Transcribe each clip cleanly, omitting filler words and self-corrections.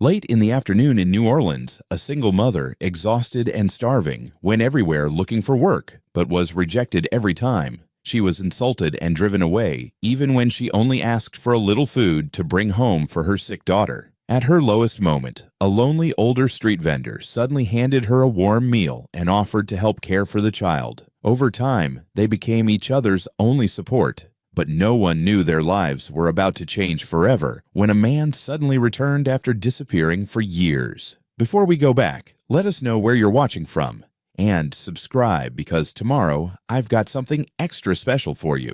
Late in the afternoon in New Orleans, a single mother, exhausted and starving, went everywhere looking for work, but was rejected every time. She was insulted and driven away, even when she only asked for a little food to bring home for her sick daughter. At her lowest moment, a lonely older street vendor suddenly handed her a warm meal and offered to help care for the child. Over time, they became each other's only support. But no one knew their lives were about to change forever when a man suddenly returned after disappearing for years. Before we go back, let us know where you're watching from. And subscribe because tomorrow I've got something extra special for you.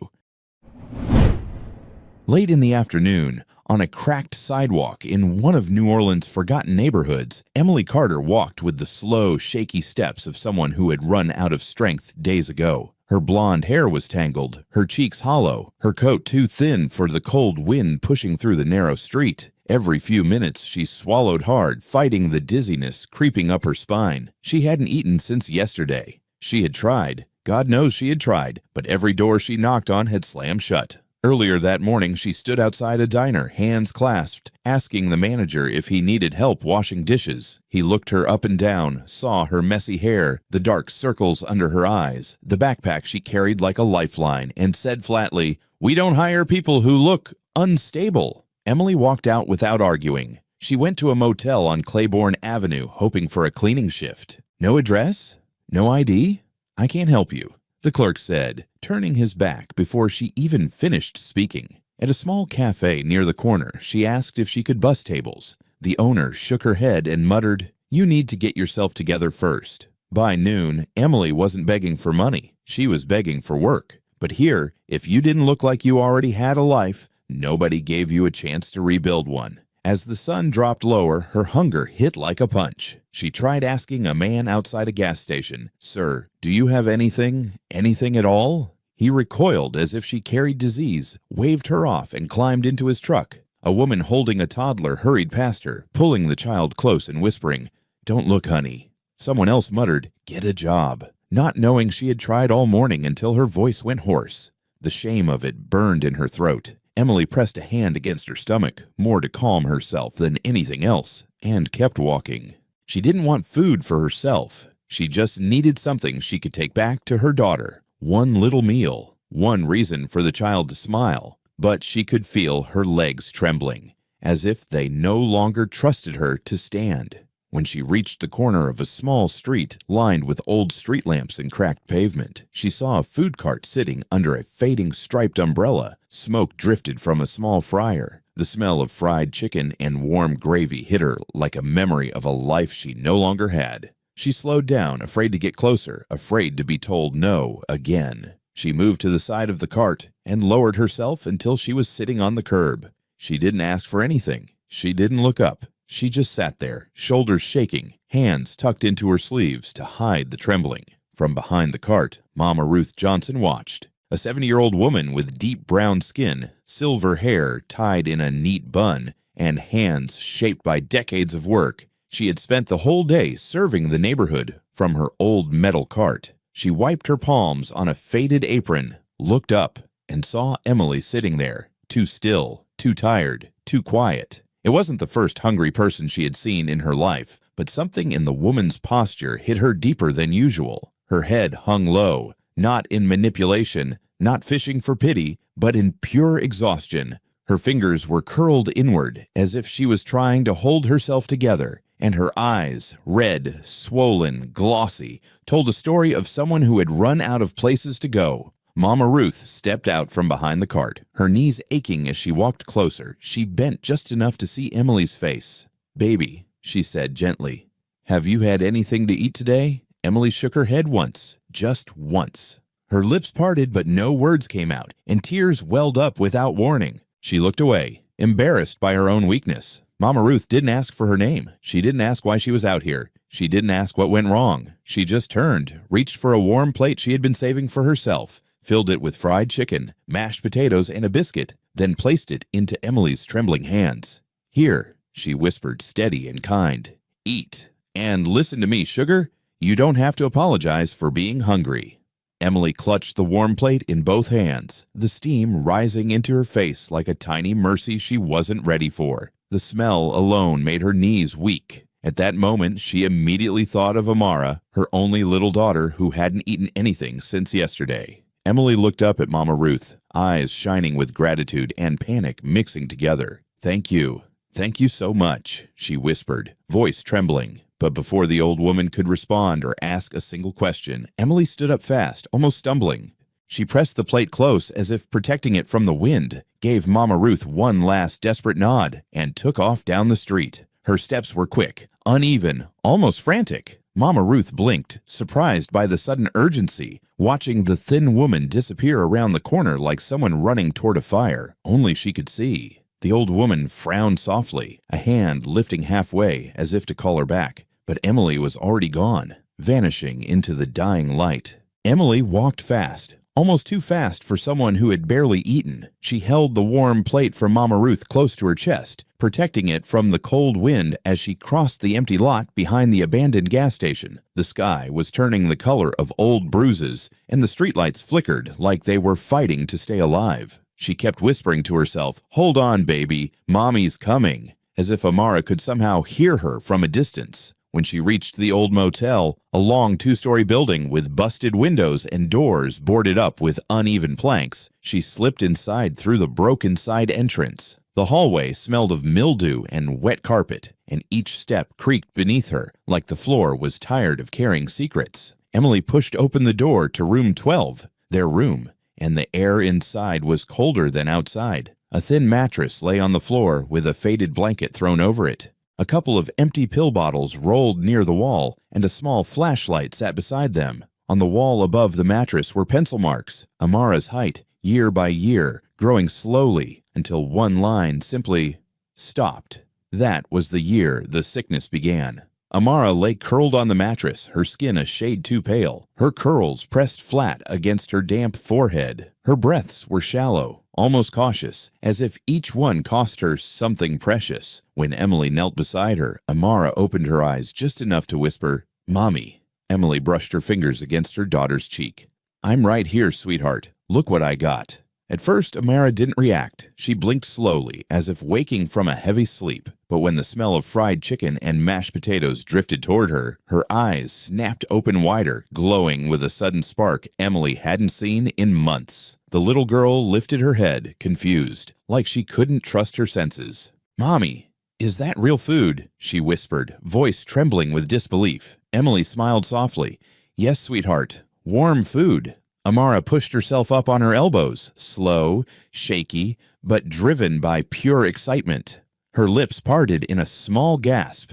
Late in the afternoon, on a cracked sidewalk in one of New Orleans' forgotten neighborhoods, Emily Carter walked with the slow, shaky steps of someone who had run out of strength days ago. Her blonde hair was tangled, her cheeks hollow, her coat too thin for the cold wind pushing through the narrow street. Every few minutes she swallowed hard, fighting the dizziness creeping up her spine. She hadn't eaten since yesterday. She had tried. God knows she had tried, but every door she knocked on had slammed shut. Earlier that morning, she stood outside a diner, hands clasped, asking the manager if he needed help washing dishes. He looked her up and down, saw her messy hair, the dark circles under her eyes, the backpack she carried like a lifeline, and said flatly, "We don't hire people who look unstable." Emily walked out without arguing. She went to a motel on Claiborne Avenue, hoping for a cleaning shift. "No address? No ID? I can't help you," the clerk said, turning his back before she even finished speaking. At a small cafe near the corner, she asked if she could bus tables. The owner shook her head and muttered, "You need to get yourself together first." By noon, Emily wasn't begging for money. She was begging for work. But here, if you didn't look like you already had a life, nobody gave you a chance to rebuild one. As the sun dropped lower, her hunger hit like a punch. She tried asking a man outside a gas station, "Sir, do you have anything at all?" He recoiled as if she carried disease, waved her off, and climbed into his truck. A woman holding a toddler hurried past her, pulling the child close and whispering, "Don't look, honey." Someone else muttered, "Get a job," not knowing she had tried all morning until her voice went hoarse. The shame of it burned in her throat. Emily pressed a hand against her stomach, more to calm herself than anything else, and kept walking. She didn't want food for herself. She just needed something she could take back to her daughter. One little meal, one reason for the child to smile. But she could feel her legs trembling, as if they no longer trusted her to stand. When she reached the corner of a small street lined with old street lamps and cracked pavement, she saw a food cart sitting under a fading striped umbrella. Smoke drifted from a small fryer. The smell of fried chicken and warm gravy hit her like a memory of a life she no longer had. She slowed down, afraid to get closer, afraid to be told no again. She moved to the side of the cart and lowered herself until she was sitting on the curb. She didn't ask for anything. She didn't look up. She just sat there, shoulders shaking, hands tucked into her sleeves to hide the trembling. From behind the cart, Mama Ruth Johnson watched. A 70-year-old woman with deep brown skin, silver hair tied in a neat bun, and hands shaped by decades of work. She had spent the whole day serving the neighborhood from her old metal cart. She wiped her palms on a faded apron, looked up, and saw Emily sitting there, too still, too tired, too quiet. It wasn't the first hungry person she had seen in her life, but something in the woman's posture hit her deeper than usual. Her head hung low, not in manipulation, not fishing for pity, but in pure exhaustion. Her fingers were curled inward, as if she was trying to hold herself together, and her eyes, red, swollen, glossy, told a story of someone who had run out of places to go. Mama Ruth stepped out from behind the cart, her knees aching as she walked closer. She bent just enough to see Emily's face. "Baby," she said gently, "have you had anything to eat today?" Emily shook her head once, just once. Her lips parted, but no words came out, and tears welled up without warning. She looked away, embarrassed by her own weakness. Mama Ruth didn't ask for her name. She didn't ask why she was out here. She didn't ask what went wrong. She just turned, reached for a warm plate she had been saving for herself, filled it with fried chicken, mashed potatoes, and a biscuit, then placed it into Emily's trembling hands. "Here," she whispered, steady and kind. "Eat. And listen to me, sugar. You don't have to apologize for being hungry." Emily clutched the warm plate in both hands, the steam rising into her face like a tiny mercy she wasn't ready for. The smell alone made her knees weak. At that moment, she immediately thought of Amara, her only little daughter who hadn't eaten anything since yesterday. Emily looked up at Mama Ruth, eyes shining with gratitude and panic mixing together. "Thank you. Thank you so much," she whispered, voice trembling. But before the old woman could respond or ask a single question, Emily stood up fast, almost stumbling. She pressed the plate close as if protecting it from the wind, gave Mama Ruth one last desperate nod, and took off down the street. Her steps were quick, uneven, almost frantic. Mama Ruth blinked, surprised by the sudden urgency, watching the thin woman disappear around the corner like someone running toward a fire, only she could see. The old woman frowned softly, a hand lifting halfway as if to call her back, but Emily was already gone, vanishing into the dying light. Emily walked fast, almost too fast for someone who had barely eaten. She held the warm plate for Mama Ruth close to her chest, protecting it from the cold wind as she crossed the empty lot behind the abandoned gas station. The sky was turning the color of old bruises, and the streetlights flickered like they were fighting to stay alive. She kept whispering to herself, "Hold on, baby, Mommy's coming," as if Amara could somehow hear her from a distance. When she reached the old motel, a long two-story building with busted windows and doors boarded up with uneven planks, she slipped inside through the broken side entrance. The hallway smelled of mildew and wet carpet, and each step creaked beneath her like the floor was tired of carrying secrets. Emily pushed open the door to room 12, their room, and the air inside was colder than outside. A thin mattress lay on the floor with a faded blanket thrown over it. A couple of empty pill bottles rolled near the wall, and a small flashlight sat beside them. On the wall above the mattress were pencil marks, Amara's height, year by year, growing slowly until one line simply stopped. That was the year the sickness began. Amara lay curled on the mattress, her skin a shade too pale, her curls pressed flat against her damp forehead. Her breaths were shallow, almost cautious, as if each one cost her something precious. When Emily knelt beside her, Amara opened her eyes just enough to whisper, "Mommy." Emily brushed her fingers against her daughter's cheek. "I'm right here, sweetheart. Look what I got." At first, Amara didn't react. She blinked slowly, as if waking from a heavy sleep. But when the smell of fried chicken and mashed potatoes drifted toward her, her eyes snapped open wider, glowing with a sudden spark Emily hadn't seen in months. The little girl lifted her head, confused, like she couldn't trust her senses. "Mommy, is that real food?" she whispered, voice trembling with disbelief. Emily smiled softly. "Yes, sweetheart. Warm food." Amara pushed herself up on her elbows, slow, shaky, but driven by pure excitement. Her lips parted in a small gasp.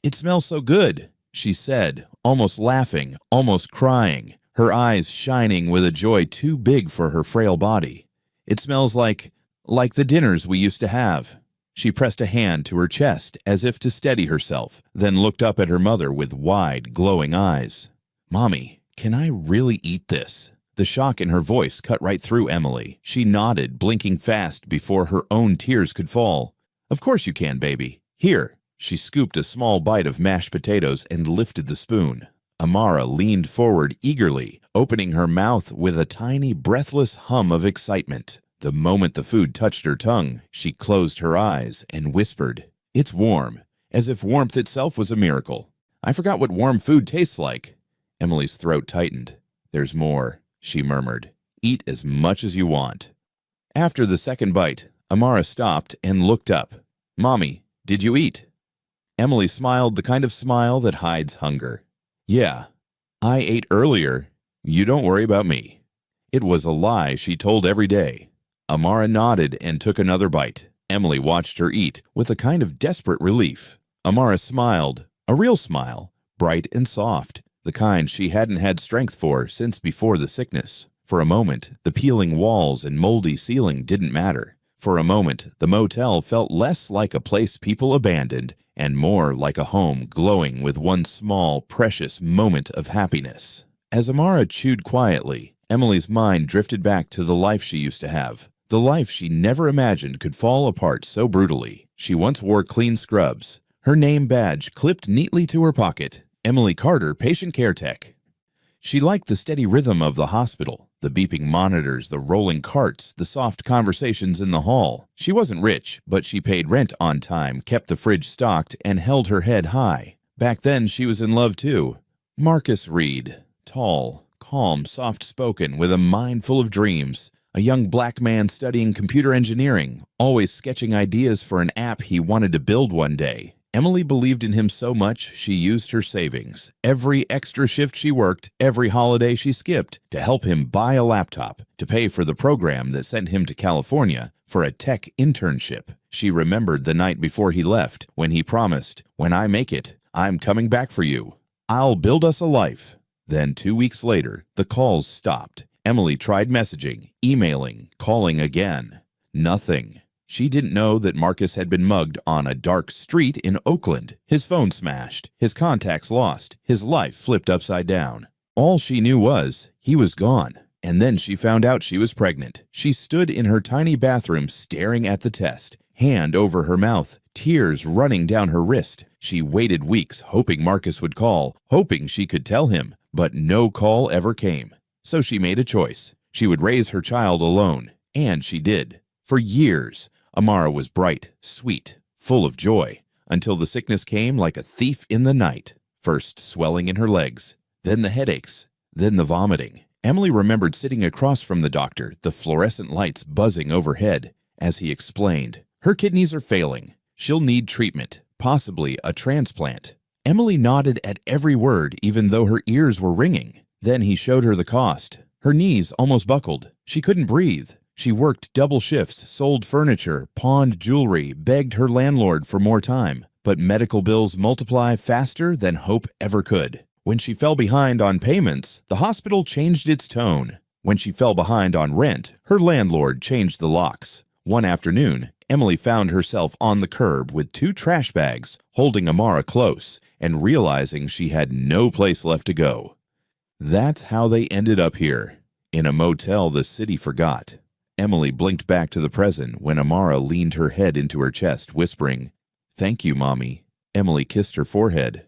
"It smells so good," she said, almost laughing, almost crying, her eyes shining with a joy too big for her frail body. "It smells like the dinners we used to have." She pressed a hand to her chest as if to steady herself, then looked up at her mother with wide, glowing eyes. "Mommy, can I really eat this?" The shock in her voice cut right through Emily. She nodded, blinking fast before her own tears could fall. "Of course you can, baby. Here." She scooped a small bite of mashed potatoes and lifted the spoon. Amara leaned forward eagerly, opening her mouth with a tiny, breathless hum of excitement. The moment the food touched her tongue, she closed her eyes and whispered, "It's warm," as if warmth itself was a miracle. "I forgot what warm food tastes like." Emily's throat tightened. "There's more," she murmured. "Eat as much as you want." After the second bite, Amara stopped and looked up. "Mommy, did you eat?" Emily smiled the kind of smile that hides hunger. "Yeah, I ate earlier. You don't worry about me." It was a lie she told every day. Amara nodded and took another bite. Emily watched her eat with a kind of desperate relief. Amara smiled, a real smile, bright and soft, the kind she hadn't had strength for since before the sickness. For a moment, the peeling walls and moldy ceiling didn't matter. For a moment, the motel felt less like a place people abandoned and more like a home glowing with one small, precious moment of happiness. As Amara chewed quietly, Emily's mind drifted back to the life she used to have, the life she never imagined could fall apart so brutally. She once wore clean scrubs, her name badge clipped neatly to her pocket, Emily Carter, patient care tech. She liked the steady rhythm of the hospital, The beeping monitors, the rolling carts, the soft conversations in the hall. She wasn't rich, but she paid rent on time, kept the fridge stocked, and held her head high. Back then, she was in love too. Marcus Reed, tall, calm, soft-spoken, with a mind full of dreams. A young black man studying computer engineering, always sketching ideas for an app he wanted to build one day. Emily believed in him so much she used her savings, every extra shift she worked, every holiday she skipped, to help him buy a laptop, to pay for the program that sent him to California for a tech internship. She remembered the night before he left, when he promised, "When I make it, I'm coming back for you. I'll build us a life." Then 2 weeks later, the calls stopped. Emily tried messaging, emailing, calling again. Nothing. She didn't know that Marcus had been mugged on a dark street in Oakland, his phone smashed, his contacts lost, his life flipped upside down. All she knew was he was gone. And then she found out she was pregnant. She stood in her tiny bathroom staring at the test, hand over her mouth, tears running down her wrist. She waited weeks, hoping Marcus would call, hoping she could tell him, but no call ever came. So she made a choice. She would raise her child alone, and she did. For years, Amara was bright, sweet, full of joy, until the sickness came like a thief in the night. First swelling in her legs, then the headaches, then the vomiting. Emily remembered sitting across from the doctor, the fluorescent lights buzzing overhead, as he explained, "Her kidneys are failing. She'll need treatment, possibly a transplant." Emily nodded at every word, even though her ears were ringing. Then he showed her the cost. Her knees almost buckled. She couldn't breathe. She worked double shifts, sold furniture, pawned jewelry, begged her landlord for more time. But medical bills multiply faster than hope ever could. When she fell behind on payments, the hospital changed its tone. When she fell behind on rent, her landlord changed the locks. One afternoon, Emily found herself on the curb with 2 trash bags, holding Amara close, and realizing she had no place left to go. That's how they ended up here, in a motel the city forgot. Emily blinked back to the present when Amara leaned her head into her chest, whispering, "Thank you, Mommy." Emily kissed her forehead.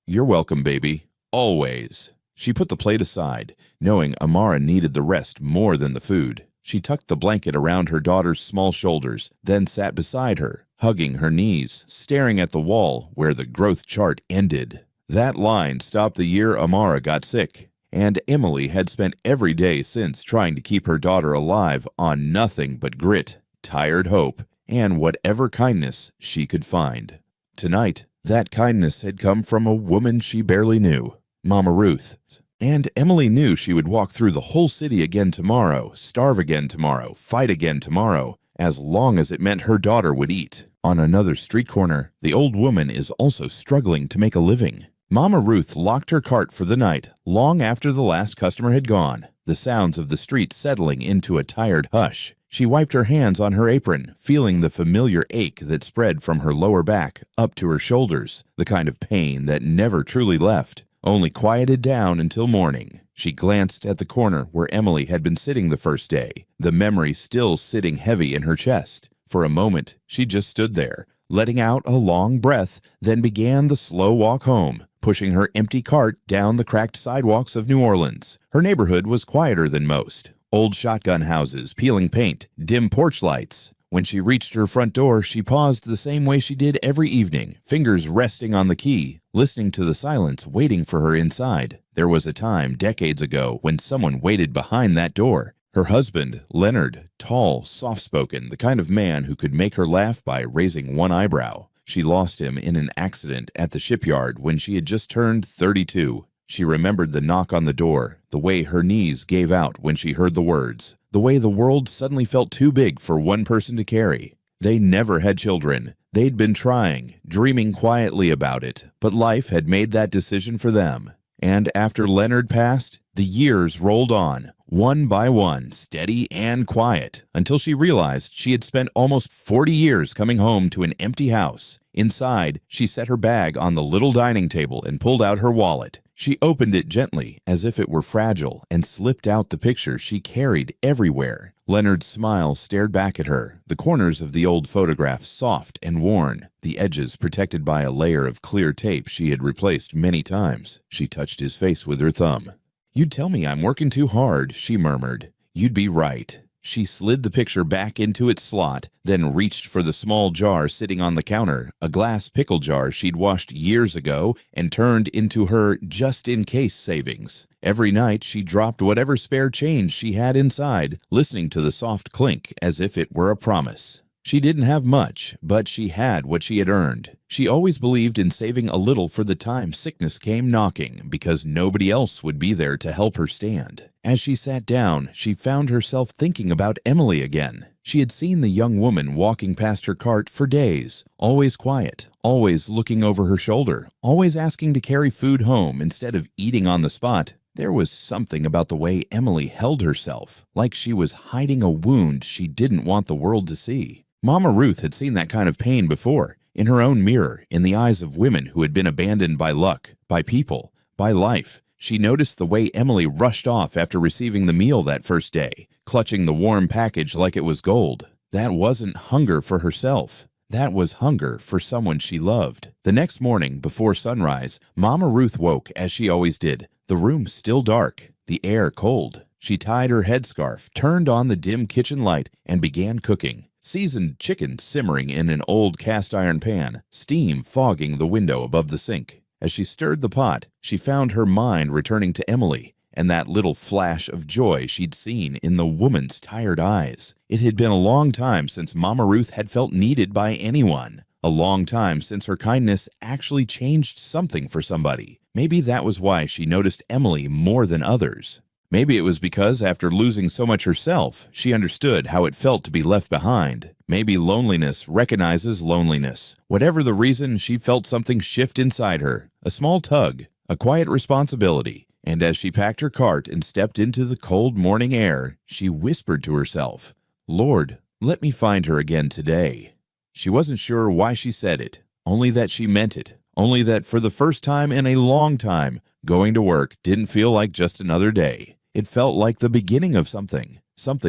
"You're welcome, baby. Always." She put the plate aside, knowing Amara needed the rest more than the food. She tucked the blanket around her daughter's small shoulders, then sat beside her, hugging her knees, staring at the wall where the growth chart ended. That line stopped the year Amara got sick, and Emily had spent every day since trying to keep her daughter alive on nothing but grit, tired hope, and whatever kindness she could find. Tonight, that kindness had come from a woman she barely knew, Mama Ruth. And Emily knew she would walk through the whole city again tomorrow, starve again tomorrow, fight again tomorrow, as long as it meant her daughter would eat. On another street corner, the old woman is also struggling to make a living. Mama Ruth locked her cart for the night, long after the last customer had gone, the sounds of the street settling into a tired hush. She wiped her hands on her apron, feeling the familiar ache that spread from her lower back up to her shoulders, the kind of pain that never truly left, only quieted down until morning. She glanced at the corner where Emily had been sitting the first day, the memory still sitting heavy in her chest. For a moment, she just stood there, letting out a long breath, then began the slow walk home, pushing her empty cart down the cracked sidewalks of New Orleans. Her neighborhood was quieter than most. Old shotgun houses, peeling paint, dim porch lights. When she reached her front door, she paused the same way she did every evening, fingers resting on the key, listening to the silence waiting for her inside. There was a time, decades ago, when someone waited behind that door. Her husband, Leonard, tall, soft-spoken, the kind of man who could make her laugh by raising one eyebrow. She lost him in an accident at the shipyard when she had just turned 32. She remembered the knock on the door, the way her knees gave out when she heard the words, the way the world suddenly felt too big for one person to carry. They never had children. They'd been trying, dreaming quietly about it, but life had made that decision for them. And after Leonard passed, the years rolled on, one by one, steady and quiet, until she realized she had spent almost 40 years coming home to an empty house. Inside, she set her bag on the little dining table and pulled out her wallet. She opened it gently, as if it were fragile, and slipped out the picture she carried everywhere. Leonard's smile stared back at her, the corners of the old photograph soft and worn, the edges protected by a layer of clear tape she had replaced many times. She touched his face with her thumb. "You'd tell me I'm working too hard," she murmured. "You'd be right." She slid the picture back into its slot, then reached for the small jar sitting on the counter, a glass pickle jar she'd washed years ago and turned into her just-in-case savings. Every night she dropped whatever spare change she had inside, listening to the soft clink as if it were a promise. She didn't have much, but she had what she had earned. She always believed in saving a little for the time sickness came knocking, because nobody else would be there to help her stand. As she sat down, she found herself thinking about Emily again. She had seen the young woman walking past her cart for days, always quiet, always looking over her shoulder, always asking to carry food home instead of eating on the spot. There was something about the way Emily held herself, like she was hiding a wound she didn't want the world to see. Mama Ruth had seen that kind of pain before, in her own mirror, in the eyes of women who had been abandoned by luck, by people, by life. She noticed the way Emily rushed off after receiving the meal that first day, clutching the warm package like it was gold. That wasn't hunger for herself. That was hunger for someone she loved. The next morning, before sunrise, Mama Ruth woke as she always did, the room still dark, the air cold. She tied her headscarf, turned on the dim kitchen light, and began cooking. Seasoned chicken simmering in an old cast-iron pan, steam fogging the window above the sink. As she stirred the pot, she found her mind returning to Emily and that little flash of joy she'd seen in the woman's tired eyes. It had been a long time since Mama Ruth had felt needed by anyone. A long time since her kindness actually changed something for somebody. Maybe that was why she noticed Emily more than others. Maybe it was because, after losing so much herself, she understood how it felt to be left behind. Maybe loneliness recognizes loneliness. Whatever the reason, she felt something shift inside her, a small tug, a quiet responsibility. And as she packed her cart and stepped into the cold morning air, she whispered to herself, "Lord, let me find her again today." She wasn't sure why she said it, only that she meant it, only that for the first time in a long time, going to work didn't feel like just another day. It felt like the beginning of something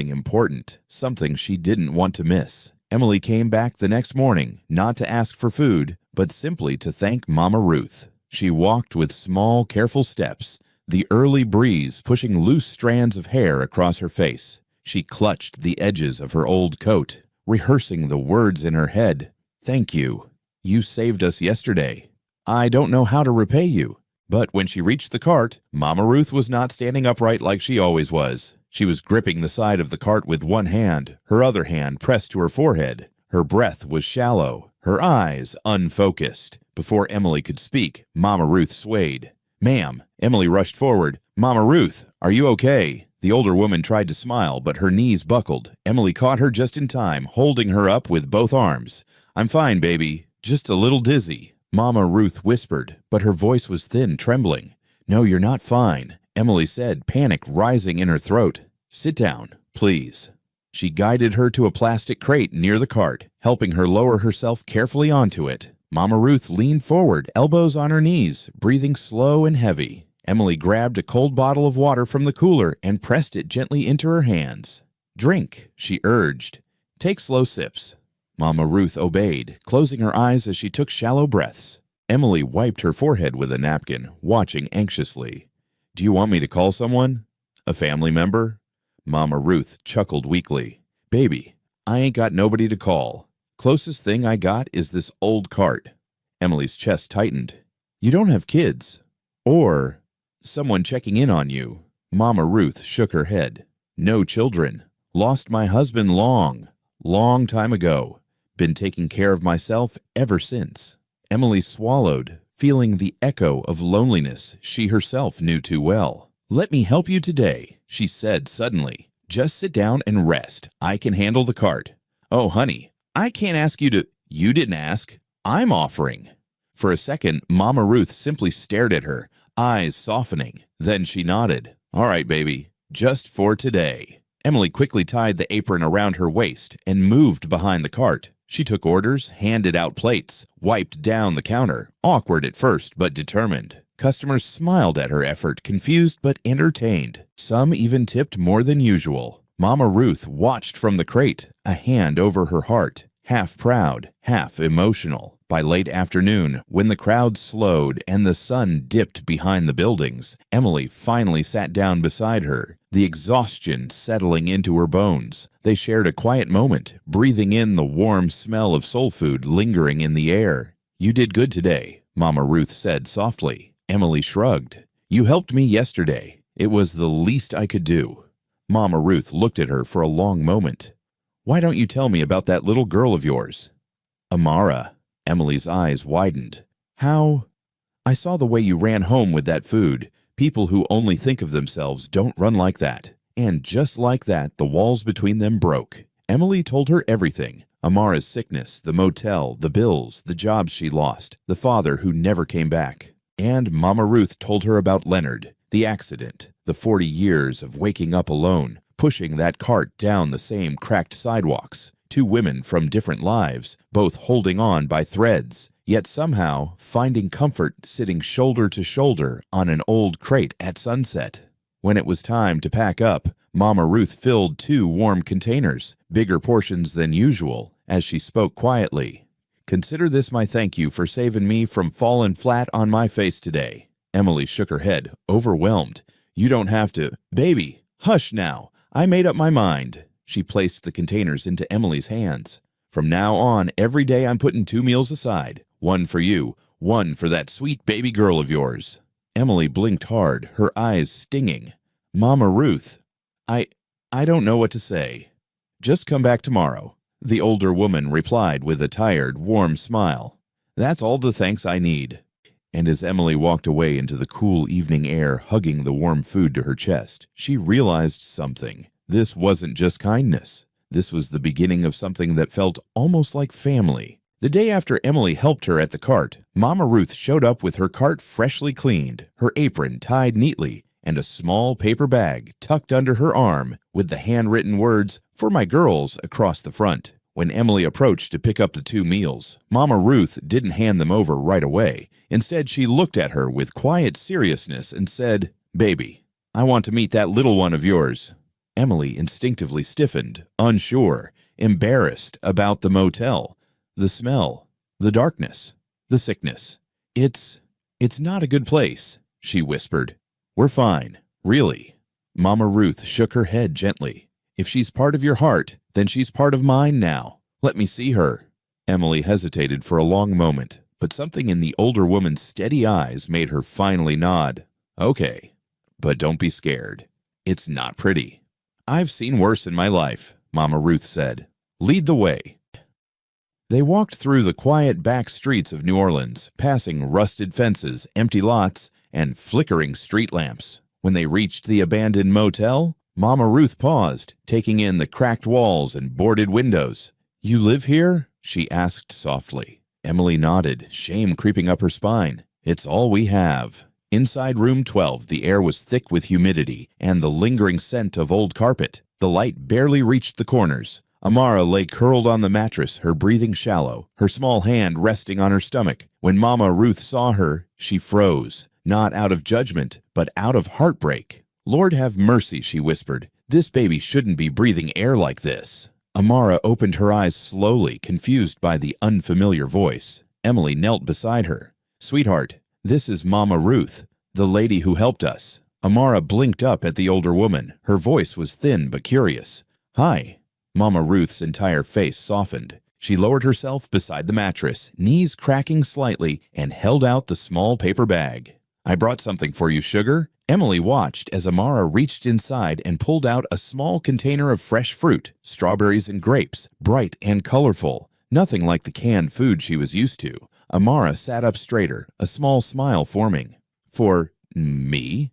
important, something she didn't want to miss. Emily came back the next morning, not to ask for food, but simply to thank Mama Ruth. She walked with small, careful steps, the early breeze pushing loose strands of hair across her face. She clutched the edges of her old coat, rehearsing the words in her head. "Thank you. You saved us yesterday. I don't know how to repay you." But when she reached the cart, Mama Ruth was not standing upright like she always was. She was gripping the side of the cart with one hand, her other hand pressed to her forehead. Her breath was shallow, her eyes unfocused. Before Emily could speak, Mama Ruth swayed. "Ma'am," Emily rushed forward. "Mama Ruth, are you okay?" The older woman tried to smile, but her knees buckled. Emily caught her just in time, holding her up with both arms. "I'm fine, baby. Just a little dizzy." Mama Ruth whispered, but her voice was thin, trembling. "No, you're not fine," Emily said, panic rising in her throat. "Sit down, please." She guided her to a plastic crate near the cart, helping her lower herself carefully onto it. Mama Ruth leaned forward, elbows on her knees, breathing slow and heavy. Emily grabbed a cold bottle of water from the cooler and pressed it gently into her hands. "Drink," she urged. "Take slow sips." Mama Ruth obeyed, closing her eyes as she took shallow breaths. Emily wiped her forehead with a napkin, watching anxiously. "Do you want me to call someone? A family member?" Mama Ruth chuckled weakly. "Baby, I ain't got nobody to call. Closest thing I got is this old cart." Emily's chest tightened. "You don't have kids? Or someone checking in on you?" Mama Ruth shook her head. "No children. Lost my husband long time ago. Been taking care of myself ever since." Emily swallowed, feeling the echo of loneliness she herself knew too well. "Let me help you today," she said suddenly. "Just sit down and rest. I can handle the cart." "Oh, honey, I can't ask you to—" "You didn't ask. I'm offering." For a second, Mama Ruth simply stared at her, eyes softening. Then she nodded. "All right, baby, just for today." Emily quickly tied the apron around her waist and moved behind the cart. She took orders, handed out plates, wiped down the counter, awkward at first but determined. Customers smiled at her effort, confused but entertained. Some even tipped more than usual. Mama Ruth watched from the crate, a hand over her heart, half proud, half emotional. By late afternoon, when the crowd slowed and the sun dipped behind the buildings, Emily finally sat down beside her, the exhaustion settling into her bones. They shared a quiet moment, breathing in the warm smell of soul food lingering in the air. "You did good today," Mama Ruth said softly. Emily shrugged. "You helped me yesterday. It was the least I could do." Mama Ruth looked at her for a long moment. "Why don't you tell me about that little girl of yours?" "Amara." Emily's eyes widened. "How?" "I saw the way you ran home with that food. People who only think of themselves don't run like that." And just like that, the walls between them broke. Emily told her everything. Amara's sickness, the motel, the bills, the jobs she lost, the father who never came back. And Mama Ruth told her about Leonard, the accident, the 40 years of waking up alone, pushing that cart down the same cracked sidewalks. Two women from different lives, both holding on by threads, yet somehow finding comfort sitting shoulder to shoulder on an old crate at sunset. When it was time to pack up, Mama Ruth filled 2 warm containers, bigger portions than usual, as she spoke quietly. "Consider this my thank you for saving me from falling flat on my face today." Emily shook her head, overwhelmed. "You don't have to—" "Baby, hush now. I made up my mind." She placed the containers into Emily's hands. "From now on, every day I'm putting 2 meals aside. 1 for you, 1 for that sweet baby girl of yours." Emily blinked hard, her eyes stinging. "Mama Ruth, I don't know what to say." "Just come back tomorrow," the older woman replied with a tired, warm smile. "That's all the thanks I need." And as Emily walked away into the cool evening air, hugging the warm food to her chest, she realized something. This wasn't just kindness. This was the beginning of something that felt almost like family. The day after Emily helped her at the cart, Mama Ruth showed up with her cart freshly cleaned, her apron tied neatly, and a small paper bag tucked under her arm with the handwritten words, "For my girls," across the front. When Emily approached to pick up the 2 meals, Mama Ruth didn't hand them over right away. Instead, she looked at her with quiet seriousness and said, "Baby, I want to meet that little one of yours." Emily instinctively stiffened, unsure, embarrassed about the motel, the smell, the darkness, the sickness. It's not a good place," she whispered. "We're fine, really." Mama Ruth shook her head gently. "If she's part of your heart, then she's part of mine now. Let me see her." Emily hesitated for a long moment, but something in the older woman's steady eyes made her finally nod. "Okay, but don't be scared. It's not pretty." "I've seen worse in my life," Mama Ruth said. "Lead the way." They walked through the quiet back streets of New Orleans, passing rusted fences, empty lots, and flickering street lamps. When they reached the abandoned motel, Mama Ruth paused, taking in the cracked walls and boarded windows. "You live here?" she asked softly. Emily nodded, shame creeping up her spine. "It's all we have." Inside room 12, the air was thick with humidity and the lingering scent of old carpet. The light barely reached the corners. Amara lay curled on the mattress, her breathing shallow, her small hand resting on her stomach. When Mama Ruth saw her, she froze, not out of judgment, but out of heartbreak. "Lord have mercy," she whispered. "This baby shouldn't be breathing air like this." Amara opened her eyes slowly, confused by the unfamiliar voice. Emily knelt beside her. "Sweetheart, this is Mama Ruth, the lady who helped us." Amara blinked up at the older woman. Her voice was thin but curious. "Hi." Mama Ruth's entire face softened. She lowered herself beside the mattress, knees cracking slightly, and held out the small paper bag. "I brought something for you, sugar." Emily watched as Amara reached inside and pulled out a small container of fresh fruit, strawberries and grapes, bright and colorful, nothing like the canned food she was used to. Amara sat up straighter, a small smile forming. "For me?"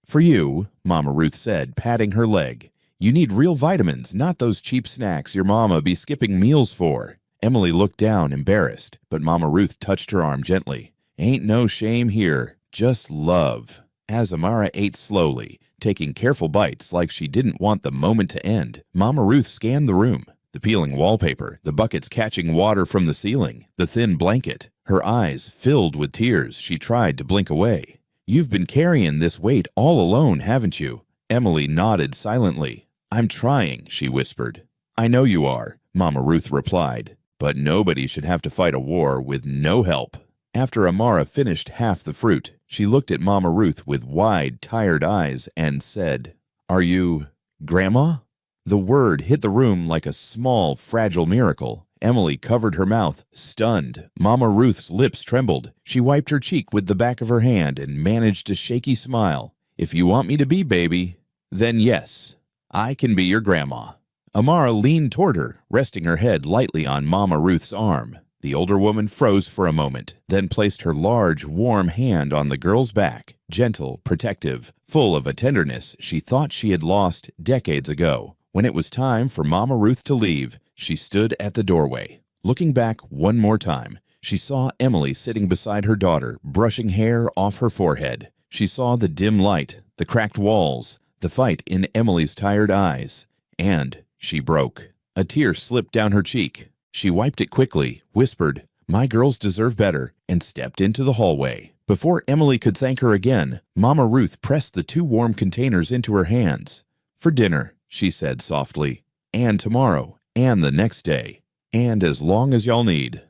"For you," Mama Ruth said, patting her leg. "You need real vitamins, not those cheap snacks your mama be skipping meals for." Emily looked down, embarrassed, but Mama Ruth touched her arm gently. "Ain't no shame here, just love." As Amara ate slowly, taking careful bites like she didn't want the moment to end, Mama Ruth scanned the room. The peeling wallpaper, the buckets catching water from the ceiling, the thin blanket. Her eyes filled with tears. She tried to blink away. "You've been carrying this weight all alone, haven't you?" Emily nodded silently. "I'm trying," she whispered. "I know you are," Mama Ruth replied. but nobody should have to fight a war with no help. After Amara finished half the fruit, she looked at Mama Ruth with wide, tired eyes and said, "Are you Grandma?" The word hit the room like a small, fragile miracle. Emily covered her mouth, stunned. Mama Ruth's lips trembled. She wiped her cheek with the back of her hand and managed a shaky smile. "If you want me to be baby, then yes, I can be your grandma." Amara leaned toward her, resting her head lightly on Mama Ruth's arm. The older woman froze for a moment, then placed her large, warm hand on the girl's back, gentle, protective, full of a tenderness she thought she had lost decades ago. When it was time for Mama Ruth to leave, she stood at the doorway. Looking back one more time, she saw Emily sitting beside her daughter, brushing hair off her forehead. She saw the dim light, the cracked walls, the fight in Emily's tired eyes, and she broke. A tear slipped down her cheek. She wiped it quickly, whispered, "My girls deserve better," and stepped into the hallway. Before Emily could thank her again, Mama Ruth pressed the 2 warm containers into her hands. "For dinner," she said softly, "and tomorrow, and the next day, and as long as y'all need.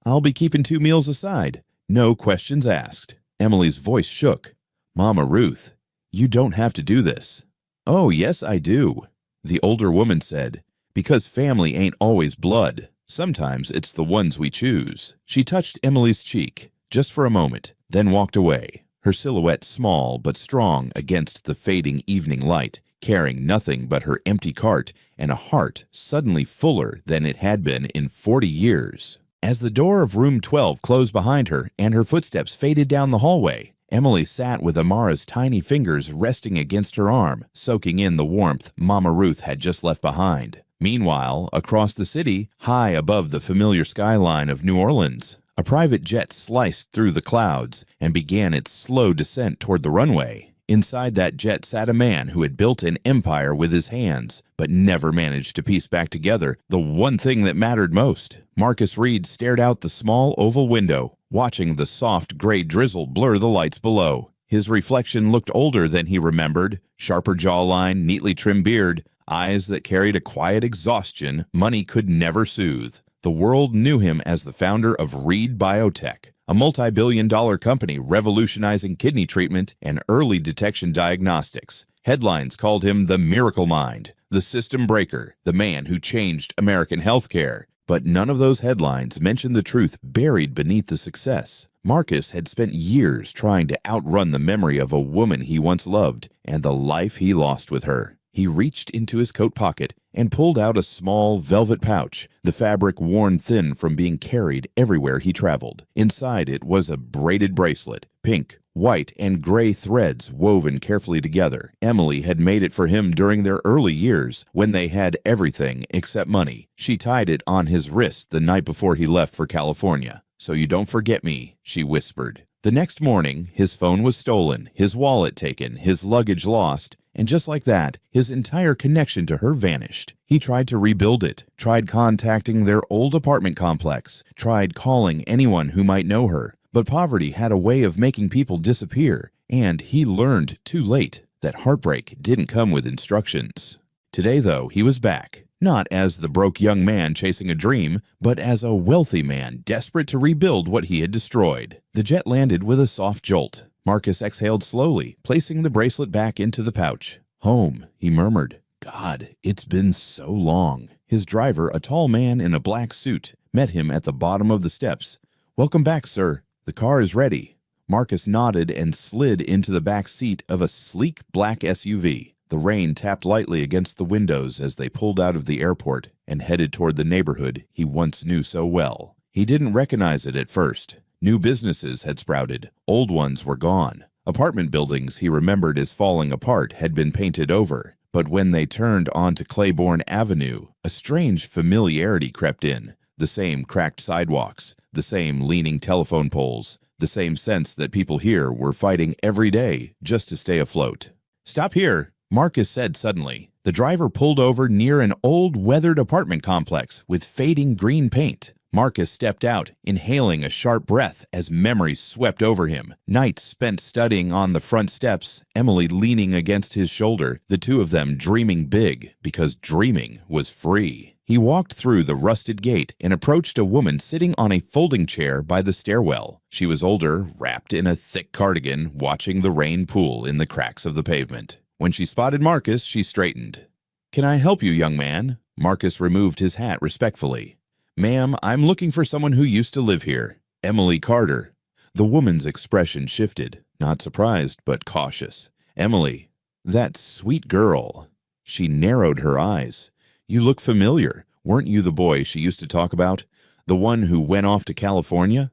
I'll be keeping 2 meals aside, no questions asked." Emily's voice shook. "Mama Ruth, you don't have to do this." "Oh, yes, I do," the older woman said, "because family ain't always blood. Sometimes it's the ones we choose." She touched Emily's cheek, just for a moment, then walked away, her silhouette small but strong against the fading evening light, carrying nothing but her empty cart and a heart suddenly fuller than it had been in 40 years. As the door of room 12 closed behind her and her footsteps faded down the hallway, Emily sat with Amara's tiny fingers resting against her arm, soaking in the warmth Mama Ruth had just left behind. Meanwhile, across the city, high above the familiar skyline of New Orleans, a private jet sliced through the clouds and began its slow descent toward the runway. Inside that jet sat a man who had built an empire with his hands, but never managed to piece back together the one thing that mattered most. Marcus Reed stared out the small oval window, watching the soft gray drizzle blur the lights below. His reflection looked older than he remembered, sharper jawline, neatly trimmed beard, eyes that carried a quiet exhaustion money could never soothe. The world knew him as the founder of Reed Biotech, a multi-billion-dollar company revolutionizing kidney treatment and early detection diagnostics. Headlines called him the Miracle Mind, the System Breaker, the man who changed American healthcare. But none of those headlines mentioned the truth buried beneath the success. Marcus had spent years trying to outrun the memory of a woman he once loved and the life he lost with her. He reached into his coat pocket and pulled out a small velvet pouch, the fabric worn thin from being carried everywhere he traveled. Inside it was a braided bracelet, pink, white, and gray threads woven carefully together. Emily had made it for him during their early years, when they had everything except money. She tied it on his wrist the night before he left for California. "So you don't forget me," she whispered. The next morning, his phone was stolen, his wallet taken, his luggage lost, and just like that, his entire connection to her vanished. He tried to rebuild it, tried contacting their old apartment complex, tried calling anyone who might know her. But poverty had a way of making people disappear, and he learned too late that heartbreak didn't come with instructions. Today, though, he was back, not as the broke young man chasing a dream, but as a wealthy man desperate to rebuild what he had destroyed. The jet landed with a soft jolt. Marcus exhaled slowly, placing the bracelet back into the pouch. "Home," he murmured. "God, it's been so long." His driver, a tall man in a black suit, met him at the bottom of the steps. "Welcome back, sir. The car is ready." Marcus nodded and slid into the back seat of a sleek black SUV. The rain tapped lightly against the windows as they pulled out of the airport and headed toward the neighborhood he once knew so well. He didn't recognize it at first. New businesses had sprouted. Old ones were gone. Apartment buildings he remembered as falling apart had been painted over. But when they turned onto Claiborne Avenue, a strange familiarity crept in. The same cracked sidewalks, the same leaning telephone poles, the same sense that people here were fighting every day just to stay afloat. "Stop here," Marcus said suddenly. The driver pulled over near an old weathered apartment complex with fading green paint. Marcus stepped out, inhaling a sharp breath as memories swept over him. Nights spent studying on the front steps, Emily leaning against his shoulder, the two of them dreaming big because dreaming was free. He walked through the rusted gate and approached a woman sitting on a folding chair by the stairwell. She was older, wrapped in a thick cardigan, watching the rain pool in the cracks of the pavement. When she spotted Marcus, she straightened. "Can I help you, young man?" Marcus removed his hat respectfully. "Ma'am, I'm looking for someone who used to live here. Emily Carter." The woman's expression shifted, not surprised but cautious. "Emily, that sweet girl." She narrowed her eyes. "You look familiar. Weren't you the boy she used to talk about? The one who went off to California?"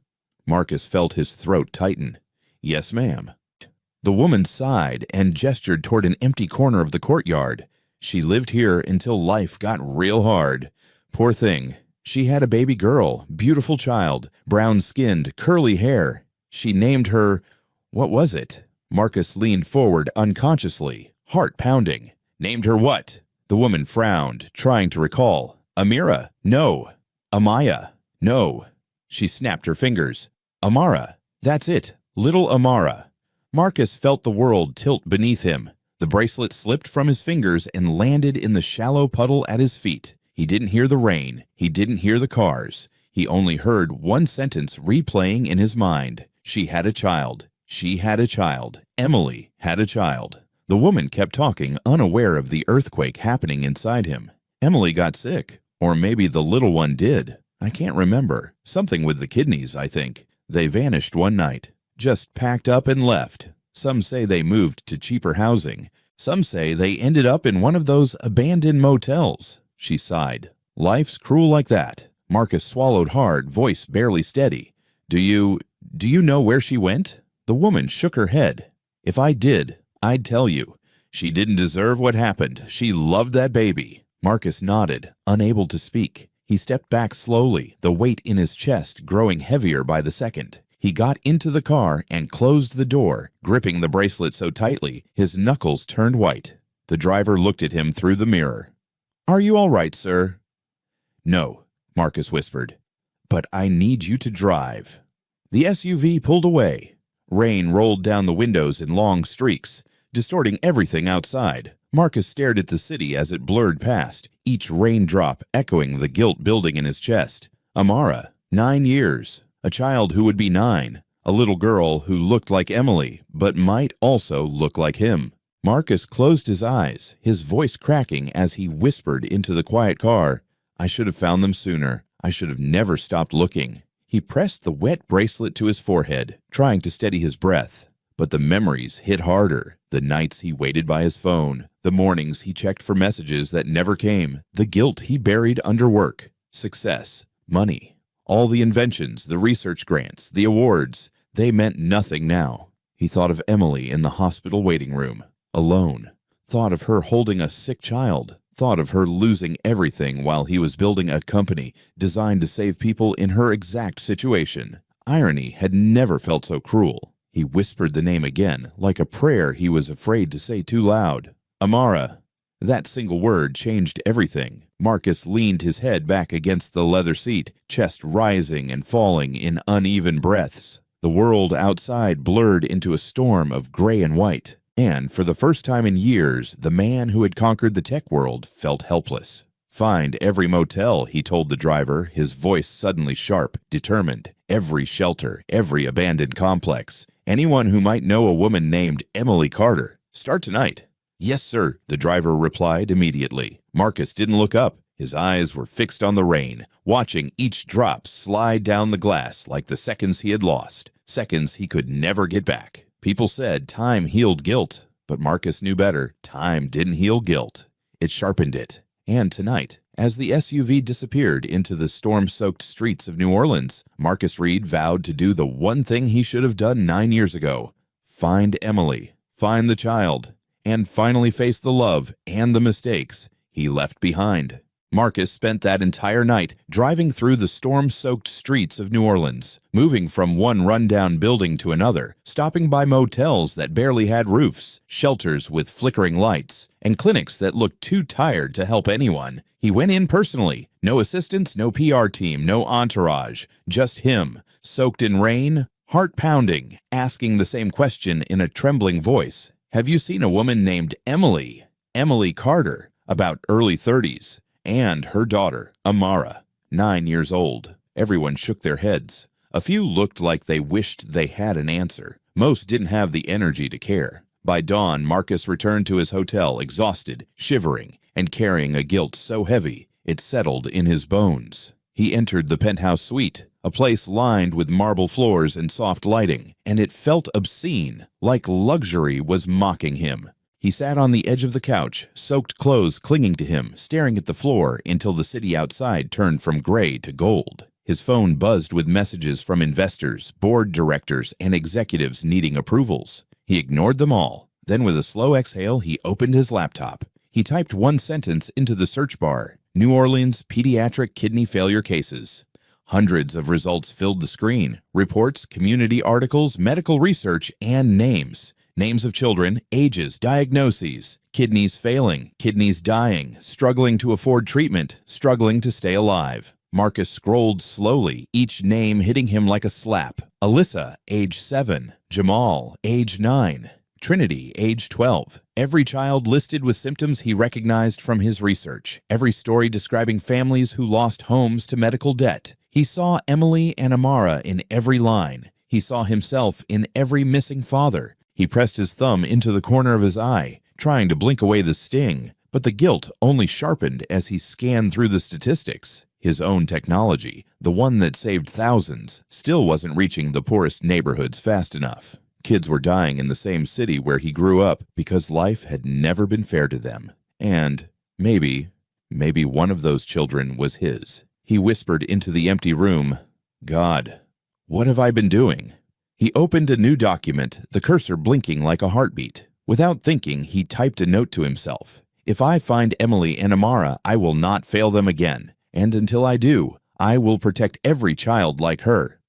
Marcus felt his throat tighten. "Yes, ma'am." The woman sighed and gestured toward an empty corner of the courtyard. "She lived here until life got real hard. Poor thing. She had a baby girl, beautiful child, brown-skinned, curly hair. She named her— What was it?" Marcus leaned forward unconsciously, heart pounding. "Named her what?" The woman frowned, trying to recall. "Amira. No. Amaya. No." She snapped her fingers. "Amara. That's it. Little Amara." Marcus felt the world tilt beneath him. The bracelet slipped from his fingers and landed in the shallow puddle at his feet. He didn't hear the rain. He didn't hear the cars. He only heard one sentence replaying in his mind. She had a child. She had a child. Emily had a child. The woman kept talking, unaware of the earthquake happening inside him. Emily got sick. Or maybe the little one did. I can't remember. Something with the kidneys, I think. They vanished one night. Just packed up and left. Some say they moved to cheaper housing. Some say they ended up in one of those abandoned motels. She sighed. Life's cruel like that. Marcus swallowed hard, voice barely steady. Do you know where she went?" The woman shook her head. "If I did, I'd tell you. She didn't deserve what happened. She loved that baby." Marcus nodded, unable to speak. He stepped back slowly, the weight in his chest growing heavier by the second. He got into the car and closed the door, gripping the bracelet so tightly his knuckles turned white. The driver looked at him through the mirror. "Are you all right, sir?" "No," Marcus whispered. "But I need you to drive." The SUV pulled away. Rain rolled down the windows in long streaks, distorting everything outside. Marcus stared at the city as it blurred past, each raindrop echoing the guilt building in his chest. Amara, 9 years, a child who would be 9, a little girl who looked like Emily, but might also look like him. Marcus closed his eyes, his voice cracking as he whispered into the quiet car, "I should have found them sooner. I should have never stopped looking." He pressed the wet bracelet to his forehead, trying to steady his breath. But the memories hit harder. The nights he waited by his phone, the mornings he checked for messages that never came, the guilt he buried under work, success, money. All the inventions, the research grants, the awards, they meant nothing now. He thought of Emily in the hospital waiting room, alone. Thought of her holding a sick child. Thought of her losing everything while he was building a company designed to save people in her exact situation. Irony had never felt so cruel. He whispered the name again, like a prayer he was afraid to say too loud. Amara. That single word changed everything. Marcus leaned his head back against the leather seat, chest rising and falling in uneven breaths. The world outside blurred into a storm of gray and white. And for the first time in years, the man who had conquered the tech world felt helpless. "Find every motel," he told the driver, his voice suddenly sharp, determined. "Every shelter, every abandoned complex. Anyone who might know a woman named Emily Carter. Start tonight." "Yes, sir," the driver replied immediately. Marcus didn't look up. His eyes were fixed on the rain, watching each drop slide down the glass like the seconds he had lost, seconds he could never get back. People said time healed guilt, but Marcus knew better. Time didn't heal guilt. It sharpened it. And tonight, as the SUV disappeared into the storm-soaked streets of New Orleans, Marcus Reed vowed to do the one thing he should have done 9 years ago. Find Emily, find the child, and finally face the love and the mistakes he left behind. Marcus spent that entire night driving through the storm-soaked streets of New Orleans, moving from one rundown building to another, stopping by motels that barely had roofs, shelters with flickering lights, and clinics that looked too tired to help anyone. He went in personally. No assistants, no PR team, no entourage. Just him, soaked in rain, heart pounding, asking the same question in a trembling voice. "Have you seen a woman named Emily? Emily Carter, about early 30s. and her daughter, Amara, 9 years old. Everyone shook their heads. A few looked like they wished they had an answer. Most didn't have the energy to care. By dawn, Marcus returned to his hotel exhausted, shivering, and carrying a guilt so heavy it settled in his bones. He entered the penthouse suite, a place lined with marble floors and soft lighting, and it felt obscene, like luxury was mocking him. He sat on the edge of the couch, soaked clothes clinging to him, staring at the floor until the city outside turned from gray to gold. His phone buzzed with messages from investors, board directors, and executives needing approvals. He ignored them all. Then with a slow exhale, he opened his laptop. He typed one sentence into the search bar: New Orleans pediatric kidney failure cases. Hundreds of results filled the screen: reports, community articles, medical research, and names. Names of children, ages, diagnoses, kidneys failing, kidneys dying, struggling to afford treatment, struggling to stay alive. Marcus scrolled slowly, each name hitting him like a slap. Alyssa, age 7. Jamal, age 9. Trinity, age 12. Every child listed with symptoms he recognized from his research. Every story describing families who lost homes to medical debt. He saw Emily and Amara in every line. He saw himself in every missing father. He pressed his thumb into the corner of his eye, trying to blink away the sting, but the guilt only sharpened as he scanned through the statistics. His own technology, the one that saved thousands, still wasn't reaching the poorest neighborhoods fast enough. Kids were dying in the same city where he grew up because life had never been fair to them. And maybe one of those children was his. He whispered into the empty room, "God, what have I been doing?" He opened a new document, the cursor blinking like a heartbeat. Without thinking, he typed a note to himself. "If I find Emily and Amara, I will not fail them again. And until I do, I will protect every child like her."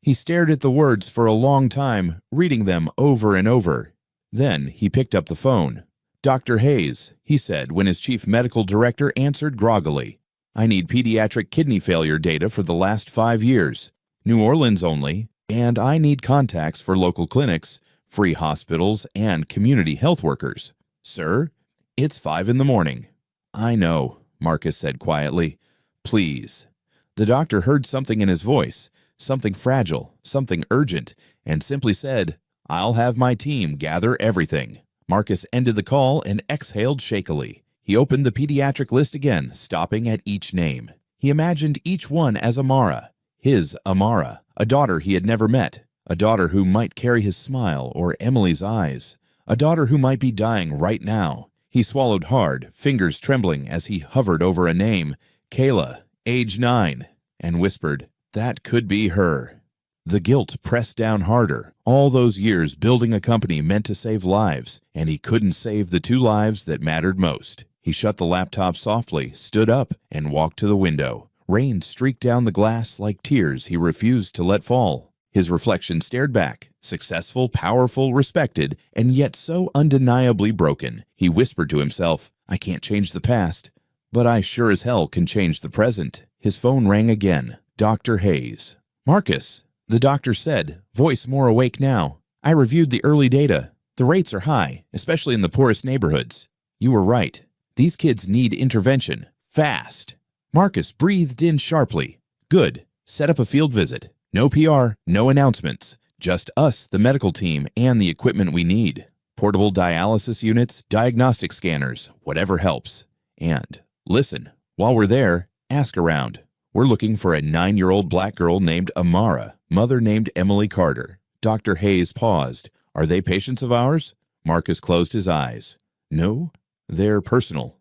He stared at the words for a long time, reading them over and over. Then he picked up the phone. "Dr. Hayes," he said when his chief medical director answered groggily. "I need pediatric kidney failure data for the last 5 years. New Orleans only, and I need contacts for local clinics, free hospitals, and community health workers." "Sir, it's 5 in the morning." "I know," Marcus said quietly. "Please." The doctor heard something in his voice, something fragile, something urgent, and simply said, "I'll have my team gather everything." Marcus ended the call and exhaled shakily. He opened the pediatric list again, stopping at each name. He imagined each one as Amara, his Amara, a daughter he had never met, a daughter who might carry his smile or Emily's eyes, a daughter who might be dying right now. He swallowed hard, fingers trembling as he hovered over a name, Kayla, age 9, and whispered, "That could be her." The guilt pressed down harder. All those years building a company meant to save lives, and he couldn't save the 2 lives that mattered most. He shut the laptop softly, stood up, and walked to the window. Rain streaked down the glass like tears he refused to let fall. His reflection stared back, successful, powerful, respected, and yet so undeniably broken. He whispered to himself, "I can't change the past, but I sure as hell can change the present." His phone rang again. Dr. Hayes. "Marcus," the doctor said, voice more awake now. "I reviewed the early data. The rates are high, especially in the poorest neighborhoods. You were right. These kids need intervention. Fast." Marcus breathed in sharply. "Good. Set up a field visit. No PR, no announcements. Just us, the medical team, and the equipment we need. Portable dialysis units, diagnostic scanners, whatever helps. And listen, while we're there, ask around. We're looking for a 9-year-old black girl named Amara, mother named Emily Carter." Dr. Hayes paused. "Are they patients of ours?" Marcus closed his eyes. "No, they're personal."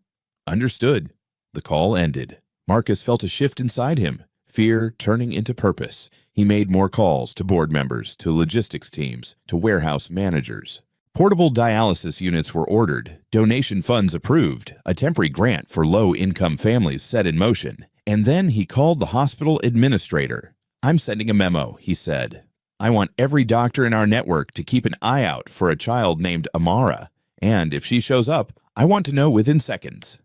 "Understood." The call ended. Marcus felt a shift inside him, fear turning into purpose. He made more calls to board members, to logistics teams, to warehouse managers. Portable dialysis units were ordered, donation funds approved, a temporary grant for low-income families set in motion, and then he called the hospital administrator. "I'm sending a memo," he said. "I want every doctor in our network to keep an eye out for a child named Amara, and if she shows up, I want to know within seconds."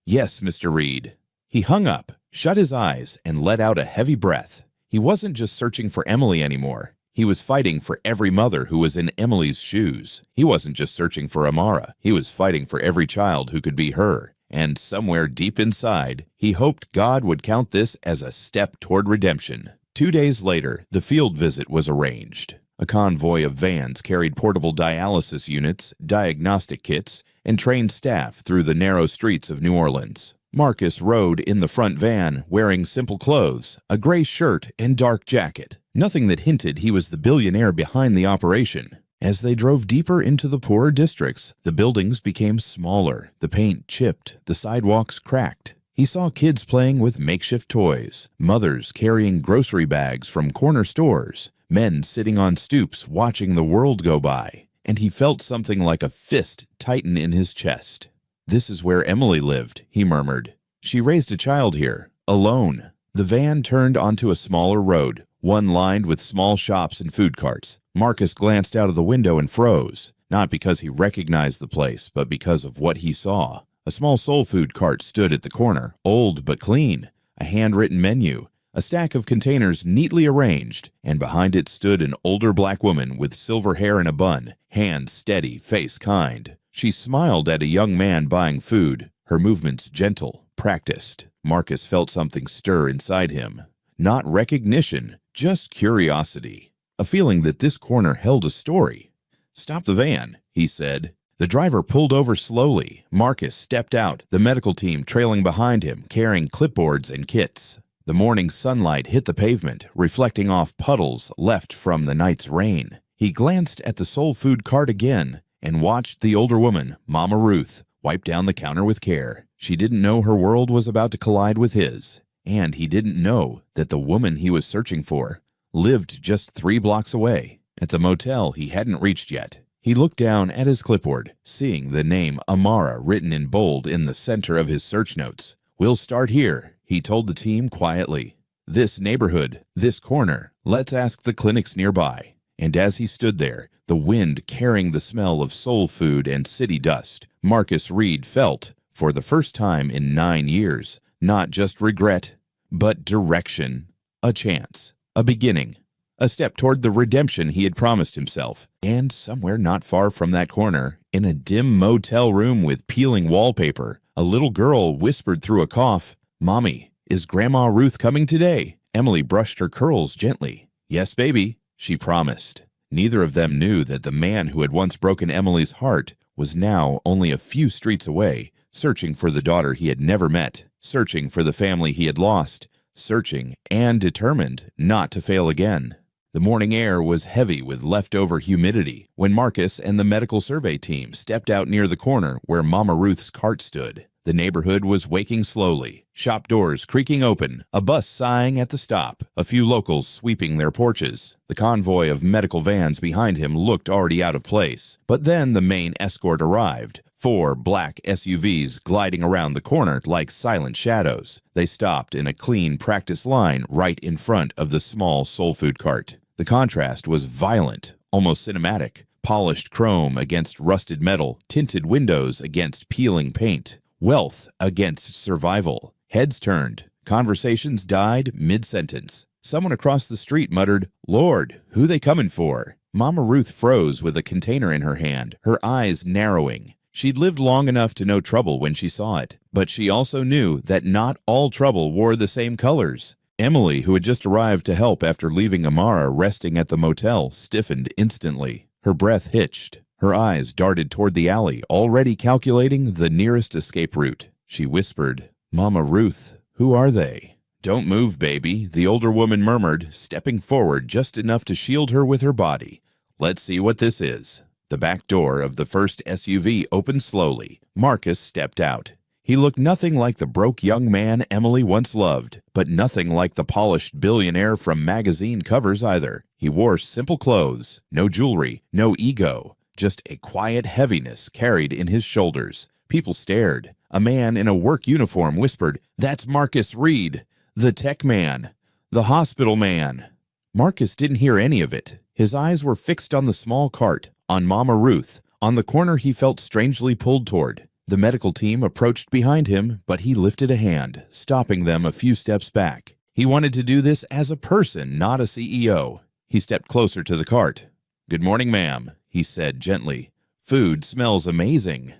"Yes, Mr. Reed." He hung up, shut his eyes, and let out a heavy breath. He wasn't just searching for Emily anymore. He was fighting for every mother who was in Emily's shoes. He wasn't just searching for Amara. He was fighting for every child who could be her. and somewhere deep inside, he hoped God would count this as a step toward redemption. 2 days later, the field visit was arranged. A convoy of vans carried portable dialysis units, diagnostic kits, and trained staff through the narrow streets of New Orleans. Marcus rode in the front van wearing simple clothes, a gray shirt and dark jacket, nothing that hinted he was the billionaire behind the operation. As they drove deeper into the poorer districts, the buildings became smaller, the paint chipped, the sidewalks cracked. He saw kids playing with makeshift toys, mothers carrying grocery bags from corner stores, men sitting on stoops watching the world go by, and he felt something like a fist tighten in his chest. "This is where Emily lived," he murmured. "She raised a child here, alone." The van turned onto a smaller road, one lined with small shops and food carts. Marcus glanced out of the window and froze, not because he recognized the place, but because of what he saw. A small soul food cart stood at the corner, old but clean, a handwritten menu, a stack of containers neatly arranged, and behind it stood an older black woman with silver hair in a bun, hands steady, face kind. She smiled at a young man buying food, her movements gentle, practiced. Marcus felt something stir inside him. Not recognition, just curiosity. A feeling that this corner held a story. "Stop the van," he said. The driver pulled over slowly. Marcus stepped out, the medical team trailing behind him, carrying clipboards and kits. The morning sunlight hit the pavement, reflecting off puddles left from the night's rain. He glanced at the soul food cart again and watched the older woman, Mama Ruth, wipe down the counter with care. She didn't know her world was about to collide with his, and he didn't know that the woman he was searching for lived just 3 blocks away, at the motel he hadn't reached yet. He looked down at his clipboard, seeing the name Amara written in bold in the center of his search notes. "We'll start here," he told the team quietly. "This neighborhood, this corner, let's ask the clinics nearby." And as he stood there, the wind carrying the smell of soul food and city dust, Marcus Reed felt, for the first time in 9 years, not just regret, but direction, a chance, a beginning, a step toward the redemption he had promised himself. And somewhere not far from that corner, in a dim motel room with peeling wallpaper, a little girl whispered through a cough, "Mommy, is Grandma Ruth coming today?" Emily brushed her curls gently. "Yes, baby," she promised. Neither of them knew that the man who had once broken Emily's heart was now only a few streets away, searching for the daughter he had never met, searching for the family he had lost, searching and determined not to fail again. The morning air was heavy with leftover humidity when Marcus and the medical survey team stepped out near the corner where Mama Ruth's cart stood. The neighborhood was waking slowly, shop doors creaking open, a bus sighing at the stop, a few locals sweeping their porches. The convoy of medical vans behind him looked already out of place. But then the main escort arrived, 4 black SUVs gliding around the corner like silent shadows. They stopped in a clean practice line right in front of the small soul food cart. The contrast was violent, almost cinematic. Polished chrome against rusted metal, tinted windows against peeling paint. Wealth against survival. Heads turned. Conversations died mid-sentence. Someone across the street muttered, "Lord, who they coming for?" Mama Ruth froze with a container in her hand, her eyes narrowing. She'd lived long enough to know trouble when she saw it, but she also knew that not all trouble wore the same colors. Emily, who had just arrived to help after leaving Amara resting at the motel, stiffened instantly. Her breath hitched. Her eyes darted toward the alley, already calculating the nearest escape route. She whispered, "Mama Ruth, who are they?" "Don't move, baby," the older woman murmured, stepping forward just enough to shield her with her body. "Let's see what this is." The back door of the first SUV opened slowly. Marcus stepped out. He looked nothing like the broke young man Emily once loved, but nothing like the polished billionaire from magazine covers either. He wore simple clothes, no jewelry, no ego. Just a quiet heaviness carried in his shoulders. People stared. A man in a work uniform whispered, "That's Marcus Reed, the tech man, the hospital man." Marcus didn't hear any of it. His eyes were fixed on the small cart, on Mama Ruth, on the corner he felt strangely pulled toward. The medical team approached behind him, but he lifted a hand, stopping them a few steps back. He wanted to do this as a person, not a CEO. He stepped closer to the cart. "Good morning, ma'am," he said gently. "Food smells amazing."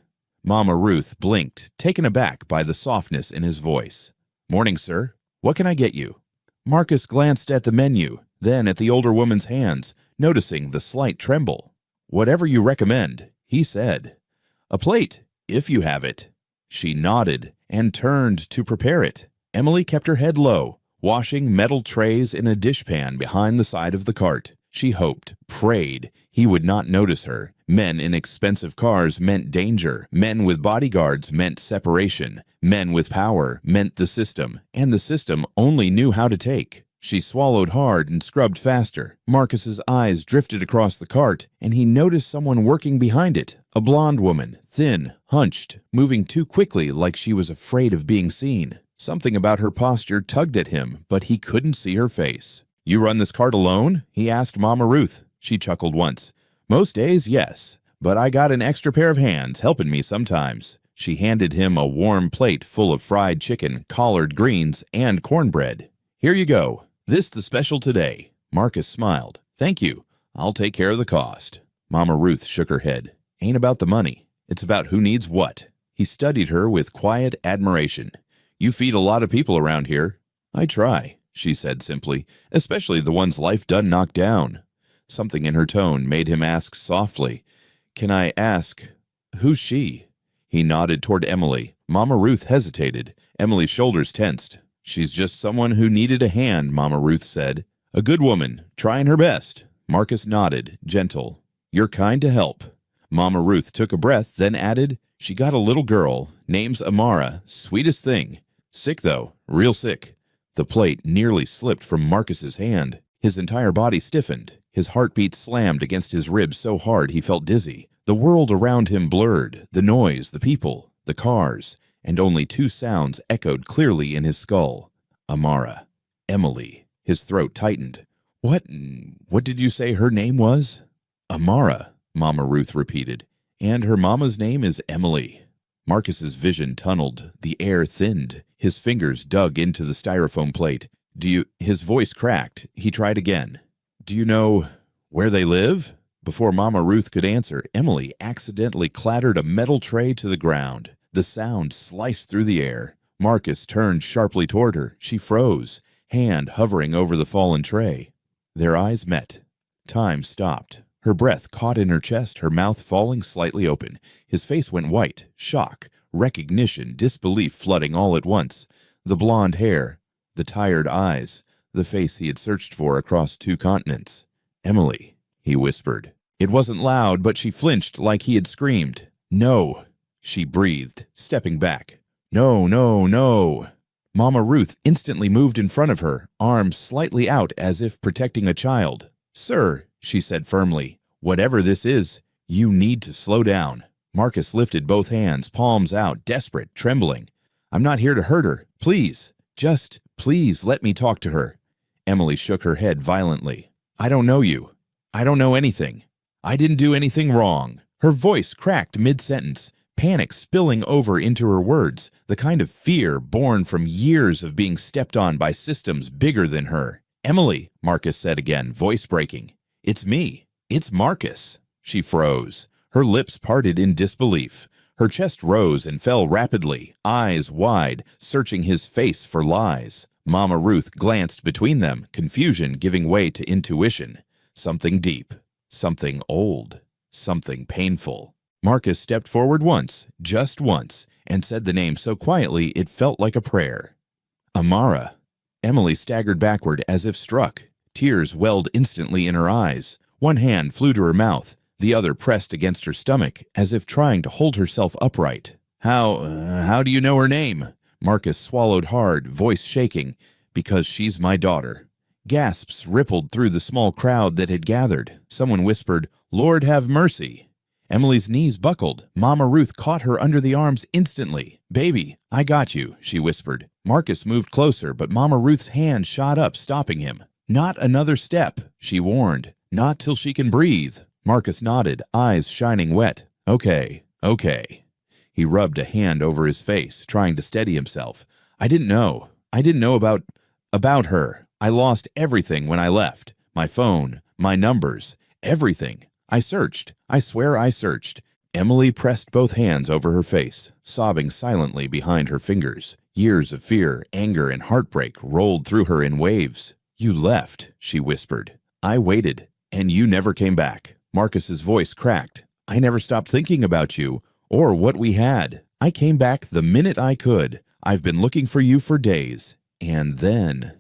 Mama Ruth blinked, taken aback by the softness in his voice. "Morning, sir. What can I get you?" Marcus glanced at the menu, then at the older woman's hands, noticing the slight tremble. "Whatever you recommend," he said. "A plate, if you have it." She nodded and turned to prepare it. Emily kept her head low, washing metal trays in a dishpan behind the side of the cart. She hoped, prayed, he would not notice her. Men in expensive cars meant danger. Men with bodyguards meant separation. Men with power meant the system, and the system only knew how to take. She swallowed hard and scrubbed faster. Marcus's eyes drifted across the cart, and he noticed someone working behind it. A blonde woman, thin, hunched, moving too quickly like she was afraid of being seen. Something about her posture tugged at him, but he couldn't see her face. "You run this cart alone?" he asked Mama Ruth. She chuckled once. "Most days, yes, but I got an extra pair of hands helping me sometimes." She handed him a warm plate full of fried chicken, collard greens, and cornbread. "Here you go. This the special today." Marcus smiled. "Thank you. I'll take care of the cost." Mama Ruth shook her head. "Ain't about the money. It's about who needs what." He studied her with quiet admiration. "You feed a lot of people around here." "I try," she said simply, "especially the ones life done knocked down." Something in her tone made him ask softly, "Can I ask, who's she?" He nodded toward Emily. Mama Ruth hesitated. Emily's shoulders tensed. "She's just someone who needed a hand," Mama Ruth said. "A good woman, trying her best." Marcus nodded, gentle. "You're kind to help." Mama Ruth took a breath, then added, "She got a little girl. Name's Amara. Sweetest thing. Sick, though. Real sick." The plate nearly slipped from Marcus's hand. His entire body stiffened. His heartbeat slammed against his ribs so hard he felt dizzy. The world around him blurred, the noise, the people, the cars, and only two sounds echoed clearly in his skull. Amara. Emily. His throat tightened. What did you say her name was?" "Amara," Mama Ruth repeated. "And her mama's name is Emily." Marcus's vision tunneled. The air thinned. His fingers dug into the styrofoam plate. His voice cracked. He tried again. "Do you know where they live?" Before Mama Ruth could answer, Emily accidentally clattered a metal tray to the ground. The sound sliced through the air. Marcus turned sharply toward her. She froze, hand hovering over the fallen tray. Their eyes met. Time stopped. Her breath caught in her chest, her mouth falling slightly open. His face went white, shock, recognition, disbelief flooding all at once. The blonde hair, the tired eyes, the face he had searched for across 2 continents. "Emily," he whispered. It wasn't loud, but she flinched like he had screamed. "No," she breathed, stepping back. "No, no, no." Mama Ruth instantly moved in front of her, arms slightly out as if protecting a child. "Sir," she said firmly, "whatever this is, you need to slow down." Marcus lifted both hands, palms out, desperate, trembling. "I'm not here to hurt her. Please, just please let me talk to her." Emily shook her head violently. "I don't know you. I don't know anything. I didn't do anything wrong." Her voice cracked mid-sentence, panic spilling over into her words, the kind of fear born from years of being stepped on by systems bigger than her. "Emily," Marcus said again, voice breaking. "It's me. It's Marcus." She froze. Her lips parted in disbelief. Her chest rose and fell rapidly, eyes wide, searching his face for lies. Mama Ruth glanced between them, confusion giving way to intuition. Something deep, something old, something painful. Marcus stepped forward once, just once, and said the name so quietly it felt like a prayer. "Amara." Emily staggered backward as if struck. Tears welled instantly in her eyes. One hand flew to her mouth, the other pressed against her stomach, as if trying to hold herself upright. How do you know her name?" Marcus swallowed hard, voice shaking. "Because she's my daughter." Gasps rippled through the small crowd that had gathered. Someone whispered, "Lord have mercy." Emily's knees buckled. Mama Ruth caught her under the arms instantly. "Baby, I got you," she whispered. Marcus moved closer, but Mama Ruth's hand shot up, stopping him. "Not another step," she warned. "Not till she can breathe." Marcus nodded, eyes shining wet. Okay. He rubbed a hand over his face, trying to steady himself. I didn't know about her. I lost everything when I left. My phone, my numbers, everything. I searched. I swear I searched. Emily pressed both hands over her face, sobbing silently behind her fingers. Years of fear, anger, and heartbreak rolled through her in waves. "You left," she whispered. "I waited, and you never came back." Marcus's voice cracked. "I never stopped thinking about you, or what we had. I came back the minute I could. I've been looking for you for days. And then—"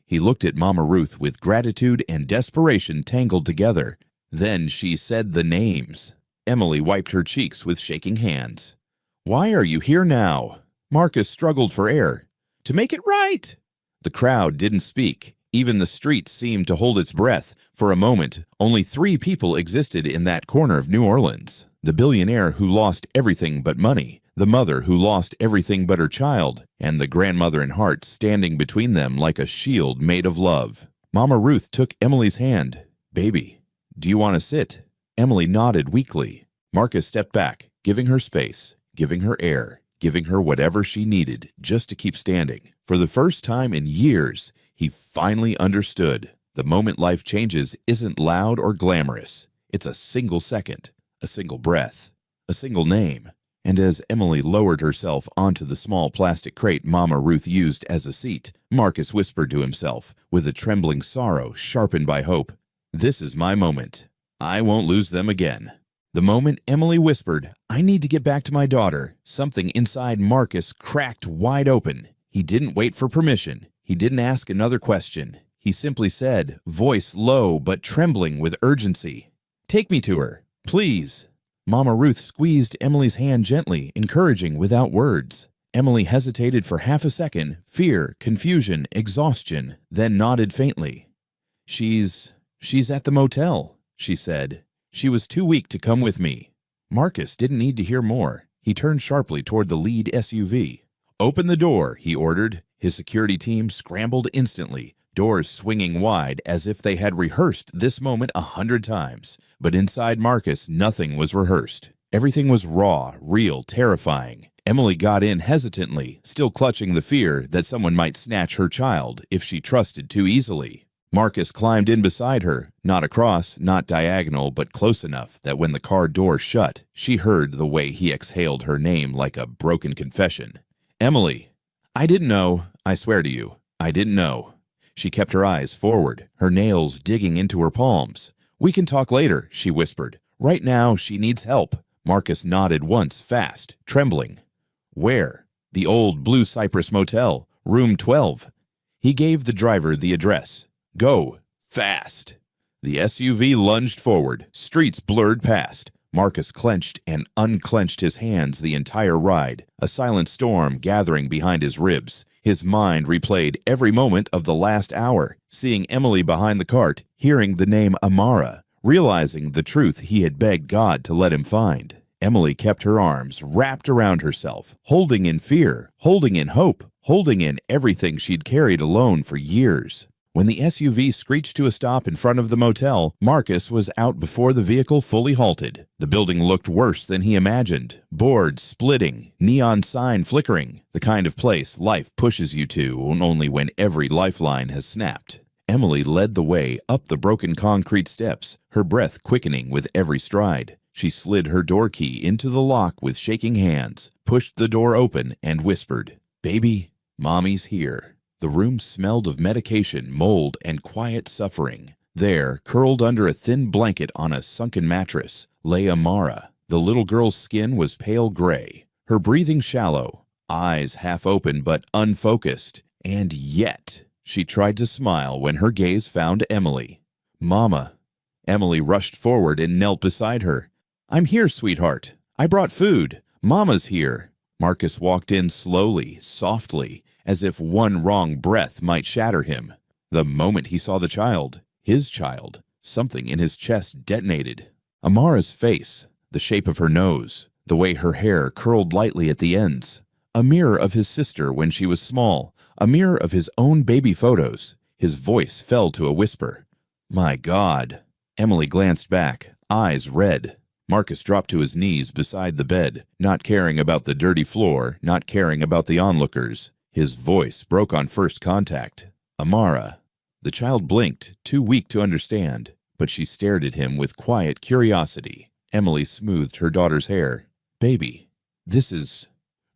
He looked at Mama Ruth with gratitude and desperation tangled together. Then she said the names. Emily wiped her cheeks with shaking hands. "Why are you here now?" Marcus struggled for air. "To make it right." The crowd didn't speak. Even the street seemed to hold its breath. For a moment, only 3 people existed in that corner of New Orleans. The billionaire who lost everything but money, the mother who lost everything but her child, and the grandmother in heart standing between them like a shield made of love. Mama Ruth took Emily's hand. "Baby, do you want to sit?" Emily nodded weakly. Marcus stepped back, giving her space, giving her air, giving her whatever she needed just to keep standing. For the first time in years, he finally understood. The moment life changes isn't loud or glamorous. It's a single second, a single breath, a single name. And as Emily lowered herself onto the small plastic crate Mama Ruth used as a seat, Marcus whispered to himself, with a trembling sorrow sharpened by hope, "This is my moment. I won't lose them again." The moment Emily whispered, "I need to get back to my daughter," something inside Marcus cracked wide open. He didn't wait for permission. He didn't ask another question. He simply said, voice low but trembling with urgency, "Take me to her, please." Mama Ruth squeezed Emily's hand gently, encouraging without words. Emily hesitated for half a second, fear, confusion, exhaustion, then nodded faintly. She's at the motel," she said. "She was too weak to come with me." Marcus didn't need to hear more. He turned sharply toward the lead SUV. "Open the door," he ordered. His security team scrambled instantly, doors swinging wide as if they had rehearsed this moment 100 times. But inside Marcus, nothing was rehearsed. Everything was raw, real, terrifying. Emily got in hesitantly, still clutching the fear that someone might snatch her child if she trusted too easily. Marcus climbed in beside her, not across, not diagonal, but close enough that when the car door shut, she heard the way he exhaled her name like a broken confession. "Emily, I didn't know. I swear to you, I didn't know." She kept her eyes forward, her nails digging into her palms. "We can talk later," she whispered. "Right now, she needs help." Marcus nodded once, fast, trembling. "Where?" "The old Blue Cypress Motel, room 12. He gave the driver the address. "Go, fast." The SUV lunged forward, streets blurred past. Marcus clenched and unclenched his hands the entire ride, a silent storm gathering behind his ribs. His mind replayed every moment of the last hour, seeing Emily behind the cart, hearing the name Amara, realizing the truth he had begged God to let him find. Emily kept her arms wrapped around herself, holding in fear, holding in hope, holding in everything she'd carried alone for years. When the SUV screeched to a stop in front of the motel, Marcus was out before the vehicle fully halted. The building looked worse than he imagined. Boards splitting, neon sign flickering, the kind of place life pushes you to only when every lifeline has snapped. Emily led the way up the broken concrete steps, her breath quickening with every stride. She slid her door key into the lock with shaking hands, pushed the door open, and whispered, "Baby, Mommy's here." The room smelled of medication, mold, and quiet suffering. There, curled under a thin blanket on a sunken mattress, lay Amara. The little girl's skin was pale gray, her breathing shallow, eyes half open but unfocused. And yet, she tried to smile when her gaze found Emily. "Mama." Emily rushed forward and knelt beside her. "I'm here, sweetheart. I brought food. Mama's here." Marcus walked in slowly, softly, as if one wrong breath might shatter him. The moment he saw the child, his child, something in his chest detonated. Amara's face, the shape of her nose, the way her hair curled lightly at the ends. A mirror of his sister when she was small, a mirror of his own baby photos. His voice fell to a whisper. "My God." Emily glanced back, eyes red. Marcus dropped to his knees beside the bed, not caring about the dirty floor, not caring about the onlookers. His voice broke on first contact. "Amara." The child blinked, too weak to understand, but she stared at him with quiet curiosity. Emily smoothed her daughter's hair. "Baby, this is—"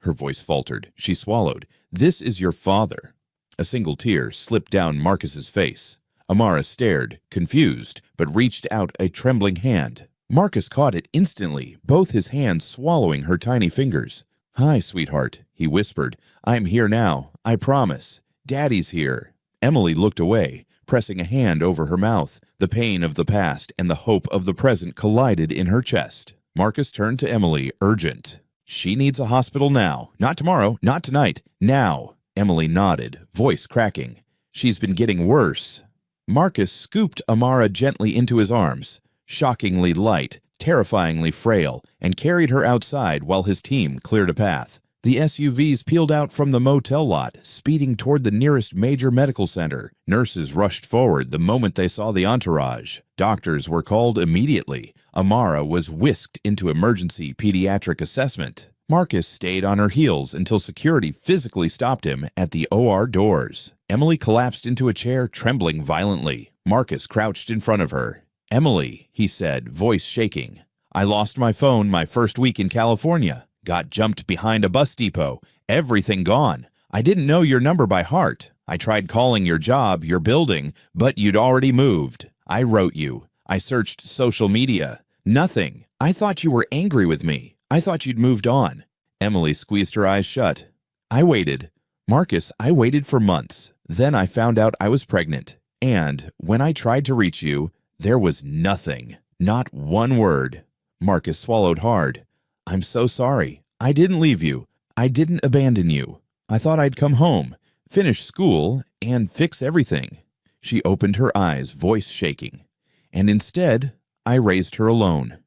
Her voice faltered. She swallowed. "This is your father." A single tear slipped down Marcus's face. Amara stared, confused, but reached out a trembling hand. Marcus caught it instantly, both his hands swallowing her tiny fingers. "Hi, sweetheart," he whispered. "I'm here now. I promise. Daddy's here." Emily looked away, pressing a hand over her mouth. The pain of the past and the hope of the present collided in her chest. Marcus turned to Emily, urgent. "She needs a hospital now. Not tomorrow, not tonight. Now." Emily nodded, voice cracking. "She's been getting worse." Marcus scooped Amara gently into his arms, shockingly light, terrifyingly frail, and carried her outside while his team cleared a path. The SUVs peeled out from the motel lot, speeding toward the nearest major medical center. Nurses rushed forward the moment they saw the entourage. Doctors were called immediately. Amara was whisked into emergency pediatric assessment. Marcus stayed on her heels until security physically stopped him at the OR doors. Emily collapsed into a chair, trembling violently. Marcus crouched in front of her. "Emily," he said, voice shaking. "I lost my phone my first week in California. Got jumped behind a bus depot. Everything gone. I didn't know your number by heart. I tried calling your job, your building, but you'd already moved. I wrote you. I searched social media. Nothing. I thought you were angry with me. I thought you'd moved on." Emily squeezed her eyes shut. "I waited. Marcus, I waited for months. Then I found out I was pregnant. And when I tried to reach you, there was nothing. Not one word." Marcus swallowed hard. "I'm so sorry. I didn't leave you. I didn't abandon you. I thought I'd come home, finish school, and fix everything." She opened her eyes, voice shaking. "And instead, I raised her alone."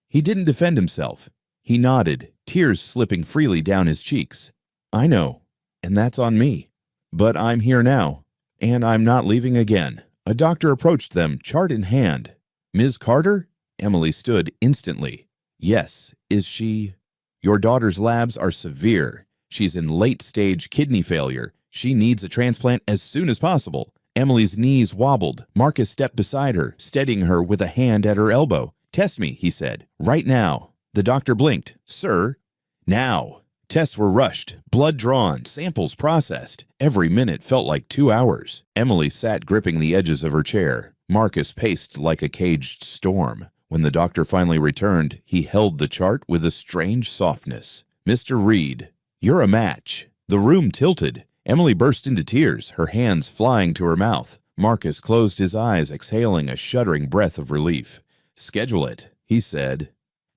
He didn't defend himself. He nodded, tears slipping freely down his cheeks. "I know, and that's on me. But I'm here now, and I'm not leaving again." A doctor approached them, chart in hand. "Ms. Carter?" Emily stood instantly. "Yes, is she—" "Your daughter's labs are severe. She's in late-stage kidney failure. She needs a transplant as soon as possible." Emily's knees wobbled. Marcus stepped beside her, steadying her with a hand at her elbow. "Test me," he said. "Right now." The doctor blinked. "Sir?" "Now." Tests were rushed, blood drawn, samples processed. Every minute felt like 2 hours. Emily sat gripping the edges of her chair. Marcus paced like a caged storm. When the doctor finally returned, he held the chart with a strange softness. "Mr. Reed, you're a match." The room tilted. Emily burst into tears, her hands flying to her mouth. Marcus closed his eyes, exhaling a shuddering breath of relief. "Schedule it," he said.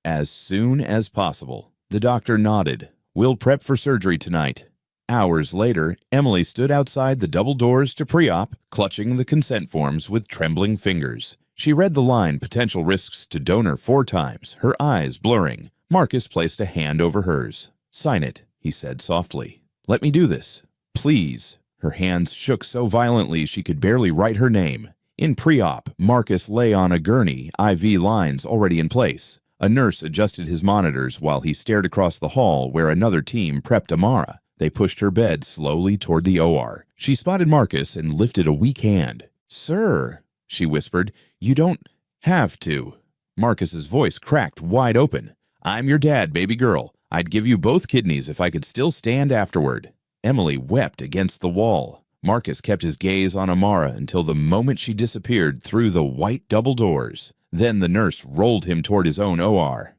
"As soon as possible." The doctor nodded. "We'll prep for surgery tonight." Hours later, Emily stood outside the double doors to pre-op, clutching the consent forms with trembling fingers. She read the line "potential risks to donor" 4 times, her eyes blurring. Marcus placed a hand over hers. "Sign it," he said softly. "Let me do this. Please." Her hands shook so violently she could barely write her name. In pre-op, Marcus lay on a gurney, IV lines already in place. A nurse adjusted his monitors while he stared across the hall where another team prepped Amara. They pushed her bed slowly toward the OR. She spotted Marcus and lifted a weak hand. "Sir," she whispered, "you don't have to." Marcus's voice cracked wide open. "I'm your dad, baby girl. I'd give you both kidneys if I could still stand afterward." Emily wept against the wall. Marcus kept his gaze on Amara until the moment she disappeared through the white double doors. Then the nurse rolled him toward his own OR.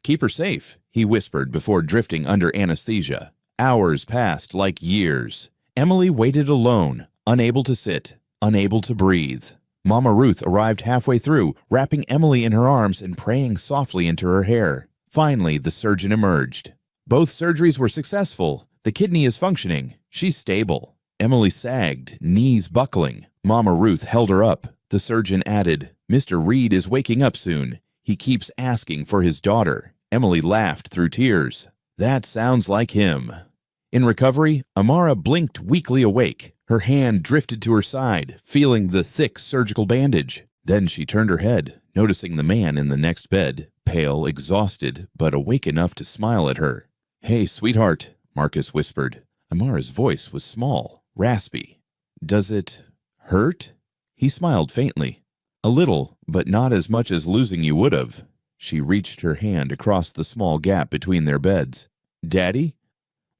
"Keep her safe," he whispered before drifting under anesthesia. Hours passed like years. Emily waited alone, unable to sit, unable to breathe. Mama Ruth arrived halfway through, wrapping Emily in her arms and praying softly into her hair. Finally, the surgeon emerged. "Both surgeries were successful. The kidney is functioning. She's stable." Emily sagged, knees buckling. Mama Ruth held her up. The surgeon added, "Mr. Reed is waking up soon. He keeps asking for his daughter." Emily laughed through tears. "That sounds like him." In recovery, Amara blinked weakly awake. Her hand drifted to her side, feeling the thick surgical bandage. Then she turned her head, noticing the man in the next bed, pale, exhausted, but awake enough to smile at her. "Hey, sweetheart," Marcus whispered. Amara's voice was small, raspy. "Does it hurt?" He smiled faintly. "A little, but not as much as losing you would have." She reached her hand across the small gap between their beds. "Daddy?"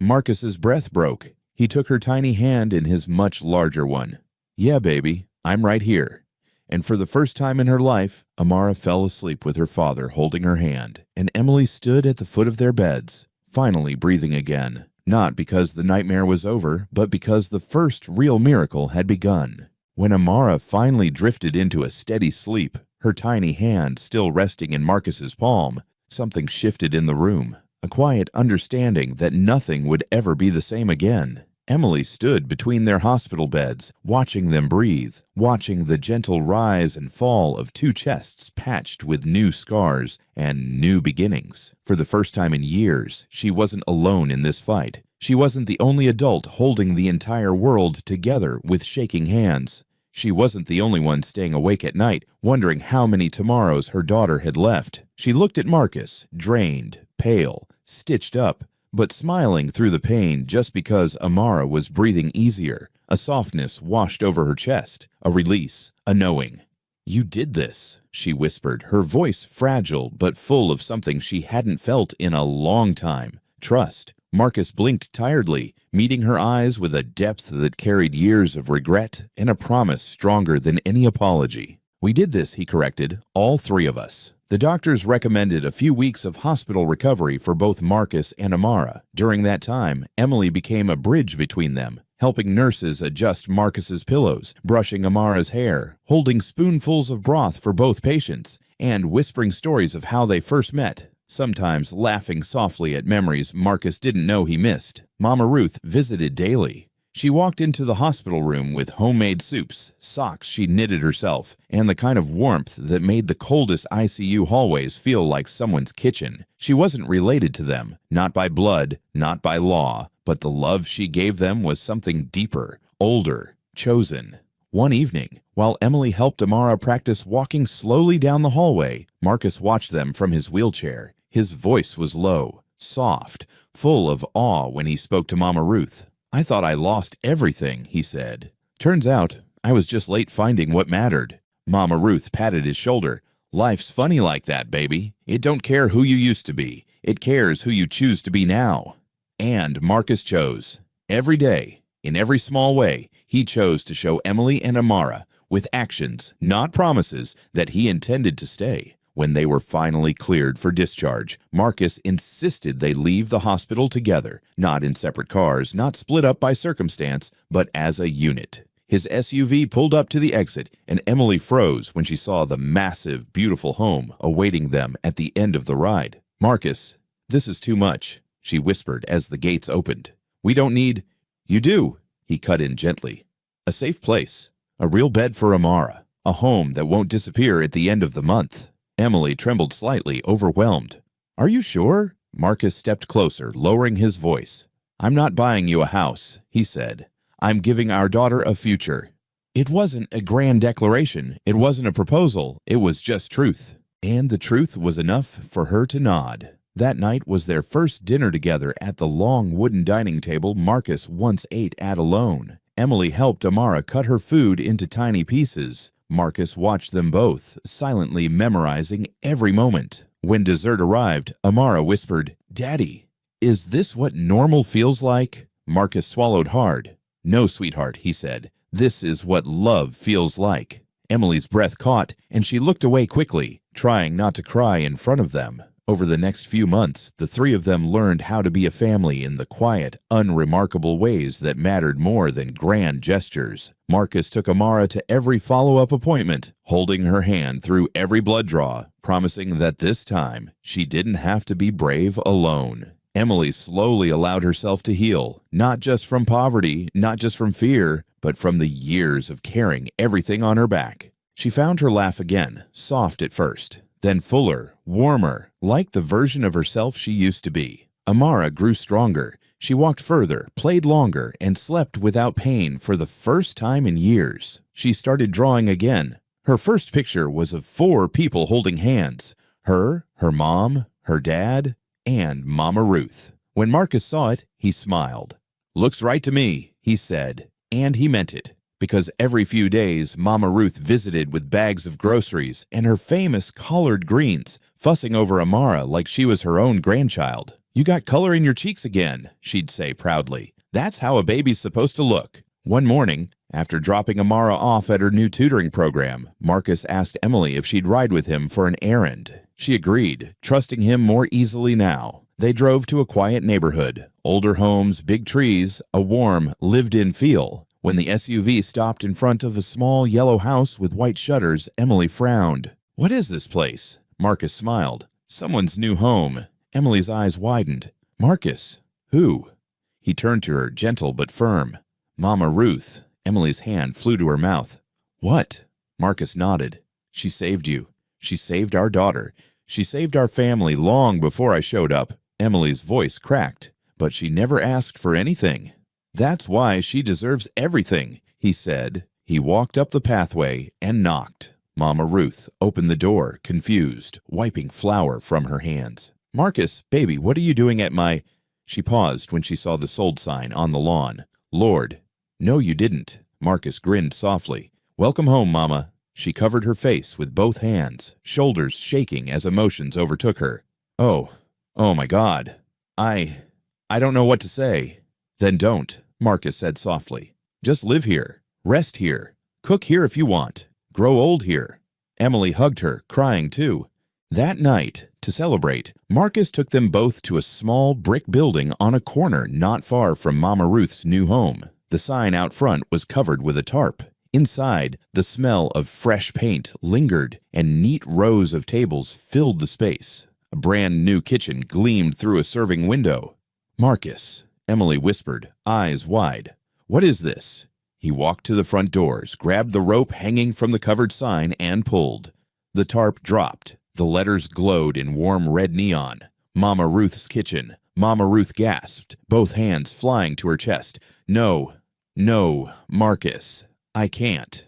Marcus's breath broke. He took her tiny hand in his much larger one. "Yeah, baby, I'm right here." And for the first time in her life, Amara fell asleep with her father holding her hand, and Emily stood at the foot of their beds, finally breathing again. Not because the nightmare was over, but because the first real miracle had begun. When Amara finally drifted into a steady sleep, her tiny hand still resting in Marcus's palm, something shifted in the room. A quiet understanding that nothing would ever be the same again. Emily stood between their hospital beds, watching them breathe, watching the gentle rise and fall of two chests patched with new scars and new beginnings. For the first time in years, she wasn't alone in this fight. She wasn't the only adult holding the entire world together with shaking hands. She wasn't the only one staying awake at night, wondering how many tomorrows her daughter had left. She looked at Marcus, drained, pale, stitched up, but smiling through the pain just because Amara was breathing easier. A softness washed over her chest, a release, a knowing. "You did this," she whispered, her voice fragile but full of something she hadn't felt in a long time. Trust. Marcus blinked tiredly, meeting her eyes with a depth that carried years of regret and a promise stronger than any apology. "We did this," he corrected, "all three of us." The doctors recommended a few weeks of hospital recovery for both Marcus and Amara. During that time, Emily became a bridge between them, helping nurses adjust Marcus's pillows, brushing Amara's hair, holding spoonfuls of broth for both patients, and whispering stories of how they first met, sometimes laughing softly at memories Marcus didn't know he missed. Mama Ruth visited daily. She walked into the hospital room with homemade soups, socks she knitted herself, and the kind of warmth that made the coldest ICU hallways feel like someone's kitchen. She wasn't related to them, not by blood, not by law, but the love she gave them was something deeper, older, chosen. One evening, while Emily helped Amara practice walking slowly down the hallway, Marcus watched them from his wheelchair. His voice was low, soft, full of awe when he spoke to Mama Ruth. "I thought I lost everything," he said. "Turns out, I was just late finding what mattered." Mama Ruth patted his shoulder. "Life's funny like that, baby. It don't care who you used to be. It cares who you choose to be now." And Marcus chose. Every day, in every small way, he chose to show Emily and Amara, with actions, not promises, that he intended to stay. When they were finally cleared for discharge, Marcus insisted they leave the hospital together, not in separate cars, not split up by circumstance, but as a unit. His SUV pulled up to the exit, and Emily froze when she saw the massive, beautiful home awaiting them at the end of the ride. "Marcus, this is too much," she whispered as the gates opened. "We don't need—" "You do," he cut in gently. "A safe place, a real bed for Amara, a home that won't disappear at the end of the month." Emily trembled slightly, overwhelmed. "Are you sure?" Marcus stepped closer, lowering his voice. "I'm not buying you a house," he said. "I'm giving our daughter a future." It wasn't a grand declaration. It wasn't a proposal. It was just truth. And the truth was enough for her to nod. That night was their first dinner together at the long wooden dining table Marcus once ate at alone. Emily helped Amara cut her food into tiny pieces. Marcus watched them both, silently memorizing every moment. When dessert arrived, Amara whispered, "Daddy, is this what normal feels like?" Marcus swallowed hard. "No, sweetheart," he said. "This is what love feels like." Emily's breath caught, and she looked away quickly, trying not to cry in front of them. Over the next few months, the three of them learned how to be a family in the quiet, unremarkable ways that mattered more than grand gestures. Marcus took Amara to every follow-up appointment, holding her hand through every blood draw, promising that this time she didn't have to be brave alone. Emily slowly allowed herself to heal, not just from poverty, not just from fear, but from the years of carrying everything on her back. She found her laugh again, soft at first, then fuller, warmer, like the version of herself she used to be. Amara grew stronger. She walked further, played longer, and slept without pain for the first time in years. She started drawing again. Her first picture was of 4 people holding hands: her mom, her dad, and Mama Ruth. When Marcus saw it, he smiled. "Looks right to me," he said, and he meant it. because every few days Mama Ruth visited with bags of groceries and her famous collard greens, fussing over Amara like she was her own grandchild. "You got color in your cheeks again," she'd say proudly. "That's how a baby's supposed to look." One morning, after dropping Amara off at her new tutoring program, Marcus asked Emily if she'd ride with him for an errand. She agreed, trusting him more easily now. They drove to a quiet neighborhood, older homes, big trees, a warm, lived-in feel. When the SUV stopped in front of a small yellow house with white shutters, Emily frowned. "What is this place?" Marcus smiled. "Someone's new home." Emily's eyes widened. "Marcus, who?" He turned to her, gentle but firm. "Mama Ruth." Emily's hand flew to her mouth. "What?" Marcus nodded. "She saved you. She saved our daughter. She saved our family long before I showed up." Emily's voice cracked. "But she never asked for anything." "That's why she deserves everything," he said. He walked up the pathway and knocked. Mama Ruth opened the door, confused, wiping flour from her hands. "Marcus, baby, what are you doing at my—" She paused when she saw the sold sign on the lawn. "Lord." "No, you didn't." Marcus grinned softly. "Welcome home, Mama." She covered her face with both hands, shoulders shaking as emotions overtook her. Oh my God. I don't know what to say." "Then don't," Marcus said softly. "Just live here, rest here, cook here if you want, grow old here." Emily hugged her, crying too. That night, to celebrate, Marcus took them both to a small brick building on a corner not far from Mama Ruth's new home. The sign out front was covered with a tarp. Inside, the smell of fresh paint lingered, and neat rows of tables filled the space. A brand new kitchen gleamed through a serving window. "Marcus," Emily whispered, eyes wide. "What is this?" He walked to the front doors, grabbed the rope hanging from the covered sign, and pulled. The tarp dropped. The letters glowed in warm red neon. Mama Ruth's Kitchen. Mama Ruth gasped, both hands flying to her chest. No, Marcus. I can't."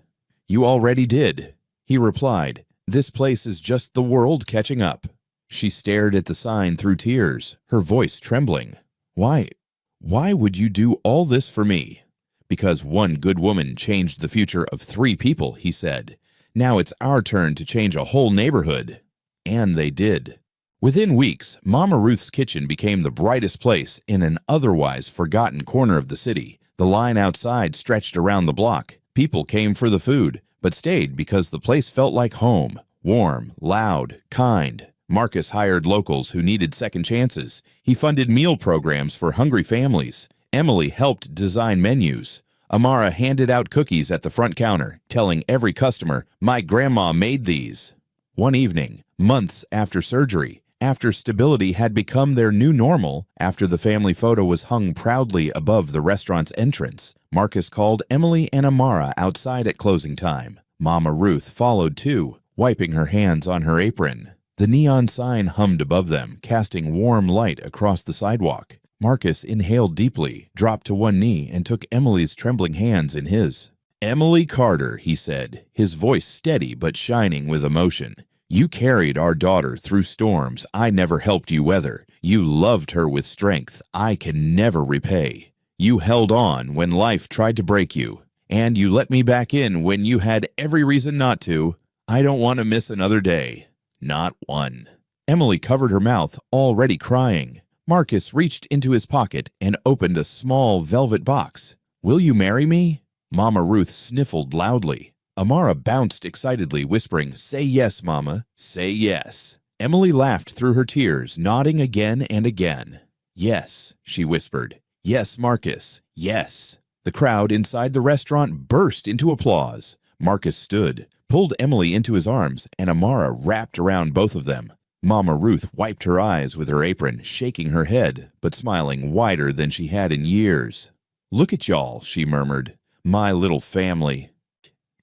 "You already did," he replied. "This place is just the world catching up." She stared at the sign through tears, her voice trembling. Why would you do all this for me?" "Because one good woman changed the future of 3 people," he said. "Now it's our turn to change a whole neighborhood." And they did. Within weeks, Mama Ruth's Kitchen became the brightest place in an otherwise forgotten corner of the city. The line outside stretched around the block. People came for the food, but stayed because the place felt like home. Warm, loud, kind. Marcus hired locals who needed second chances. He funded meal programs for hungry families. Emily helped design menus. Amara handed out cookies at the front counter, telling every customer, "My grandma made these." One evening, months after surgery, after stability had become their new normal, after the family photo was hung proudly above the restaurant's entrance, Marcus called Emily and Amara outside at closing time. Mama Ruth followed too, wiping her hands on her apron. The neon sign hummed above them, casting warm light across the sidewalk. Marcus inhaled deeply, dropped to one knee, and took Emily's trembling hands in his. "Emily Carter," he said, his voice steady but shining with emotion. "You carried our daughter through storms I never helped you weather. You loved her with strength I can never repay. You held on when life tried to break you, and you let me back in when you had every reason not to. I don't want to miss another day. Not one." Emily covered her mouth, already crying. Marcus reached into his pocket and opened a small velvet box. "Will you marry me?" Mama Ruth sniffled loudly. Amara bounced excitedly, whispering, "Say yes, Mama, say yes." Emily laughed through her tears, nodding again and again. "Yes," she whispered. "Yes, Marcus, yes." The crowd inside the restaurant burst into applause. Marcus stood, pulled Emily into his arms, and Amara wrapped around both of them. Mama Ruth wiped her eyes with her apron, shaking her head, but smiling wider than she had in years. "Look at y'all," she murmured. "My little family."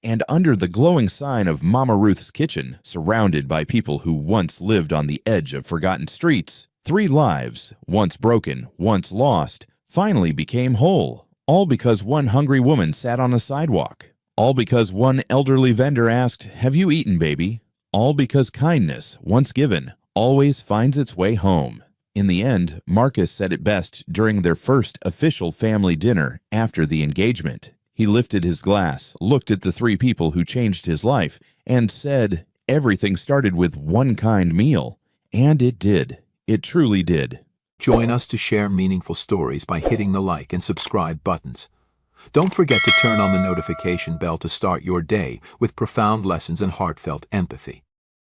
And under the glowing sign of Mama Ruth's Kitchen, surrounded by people who once lived on the edge of forgotten streets, 3 lives, once broken, once lost, finally became whole. All because one hungry woman sat on a sidewalk. All because one elderly vendor asked, "Have you eaten, baby?" All because kindness, once given, always finds its way home. In the end, Marcus said it best during their first official family dinner after the engagement. He lifted his glass, looked at the three people who changed his life, and said, "Everything started with one kind meal." And it did. It truly did. Join us to share meaningful stories by hitting the like and subscribe buttons. Don't forget to turn on the notification bell to start your day with profound lessons and heartfelt empathy.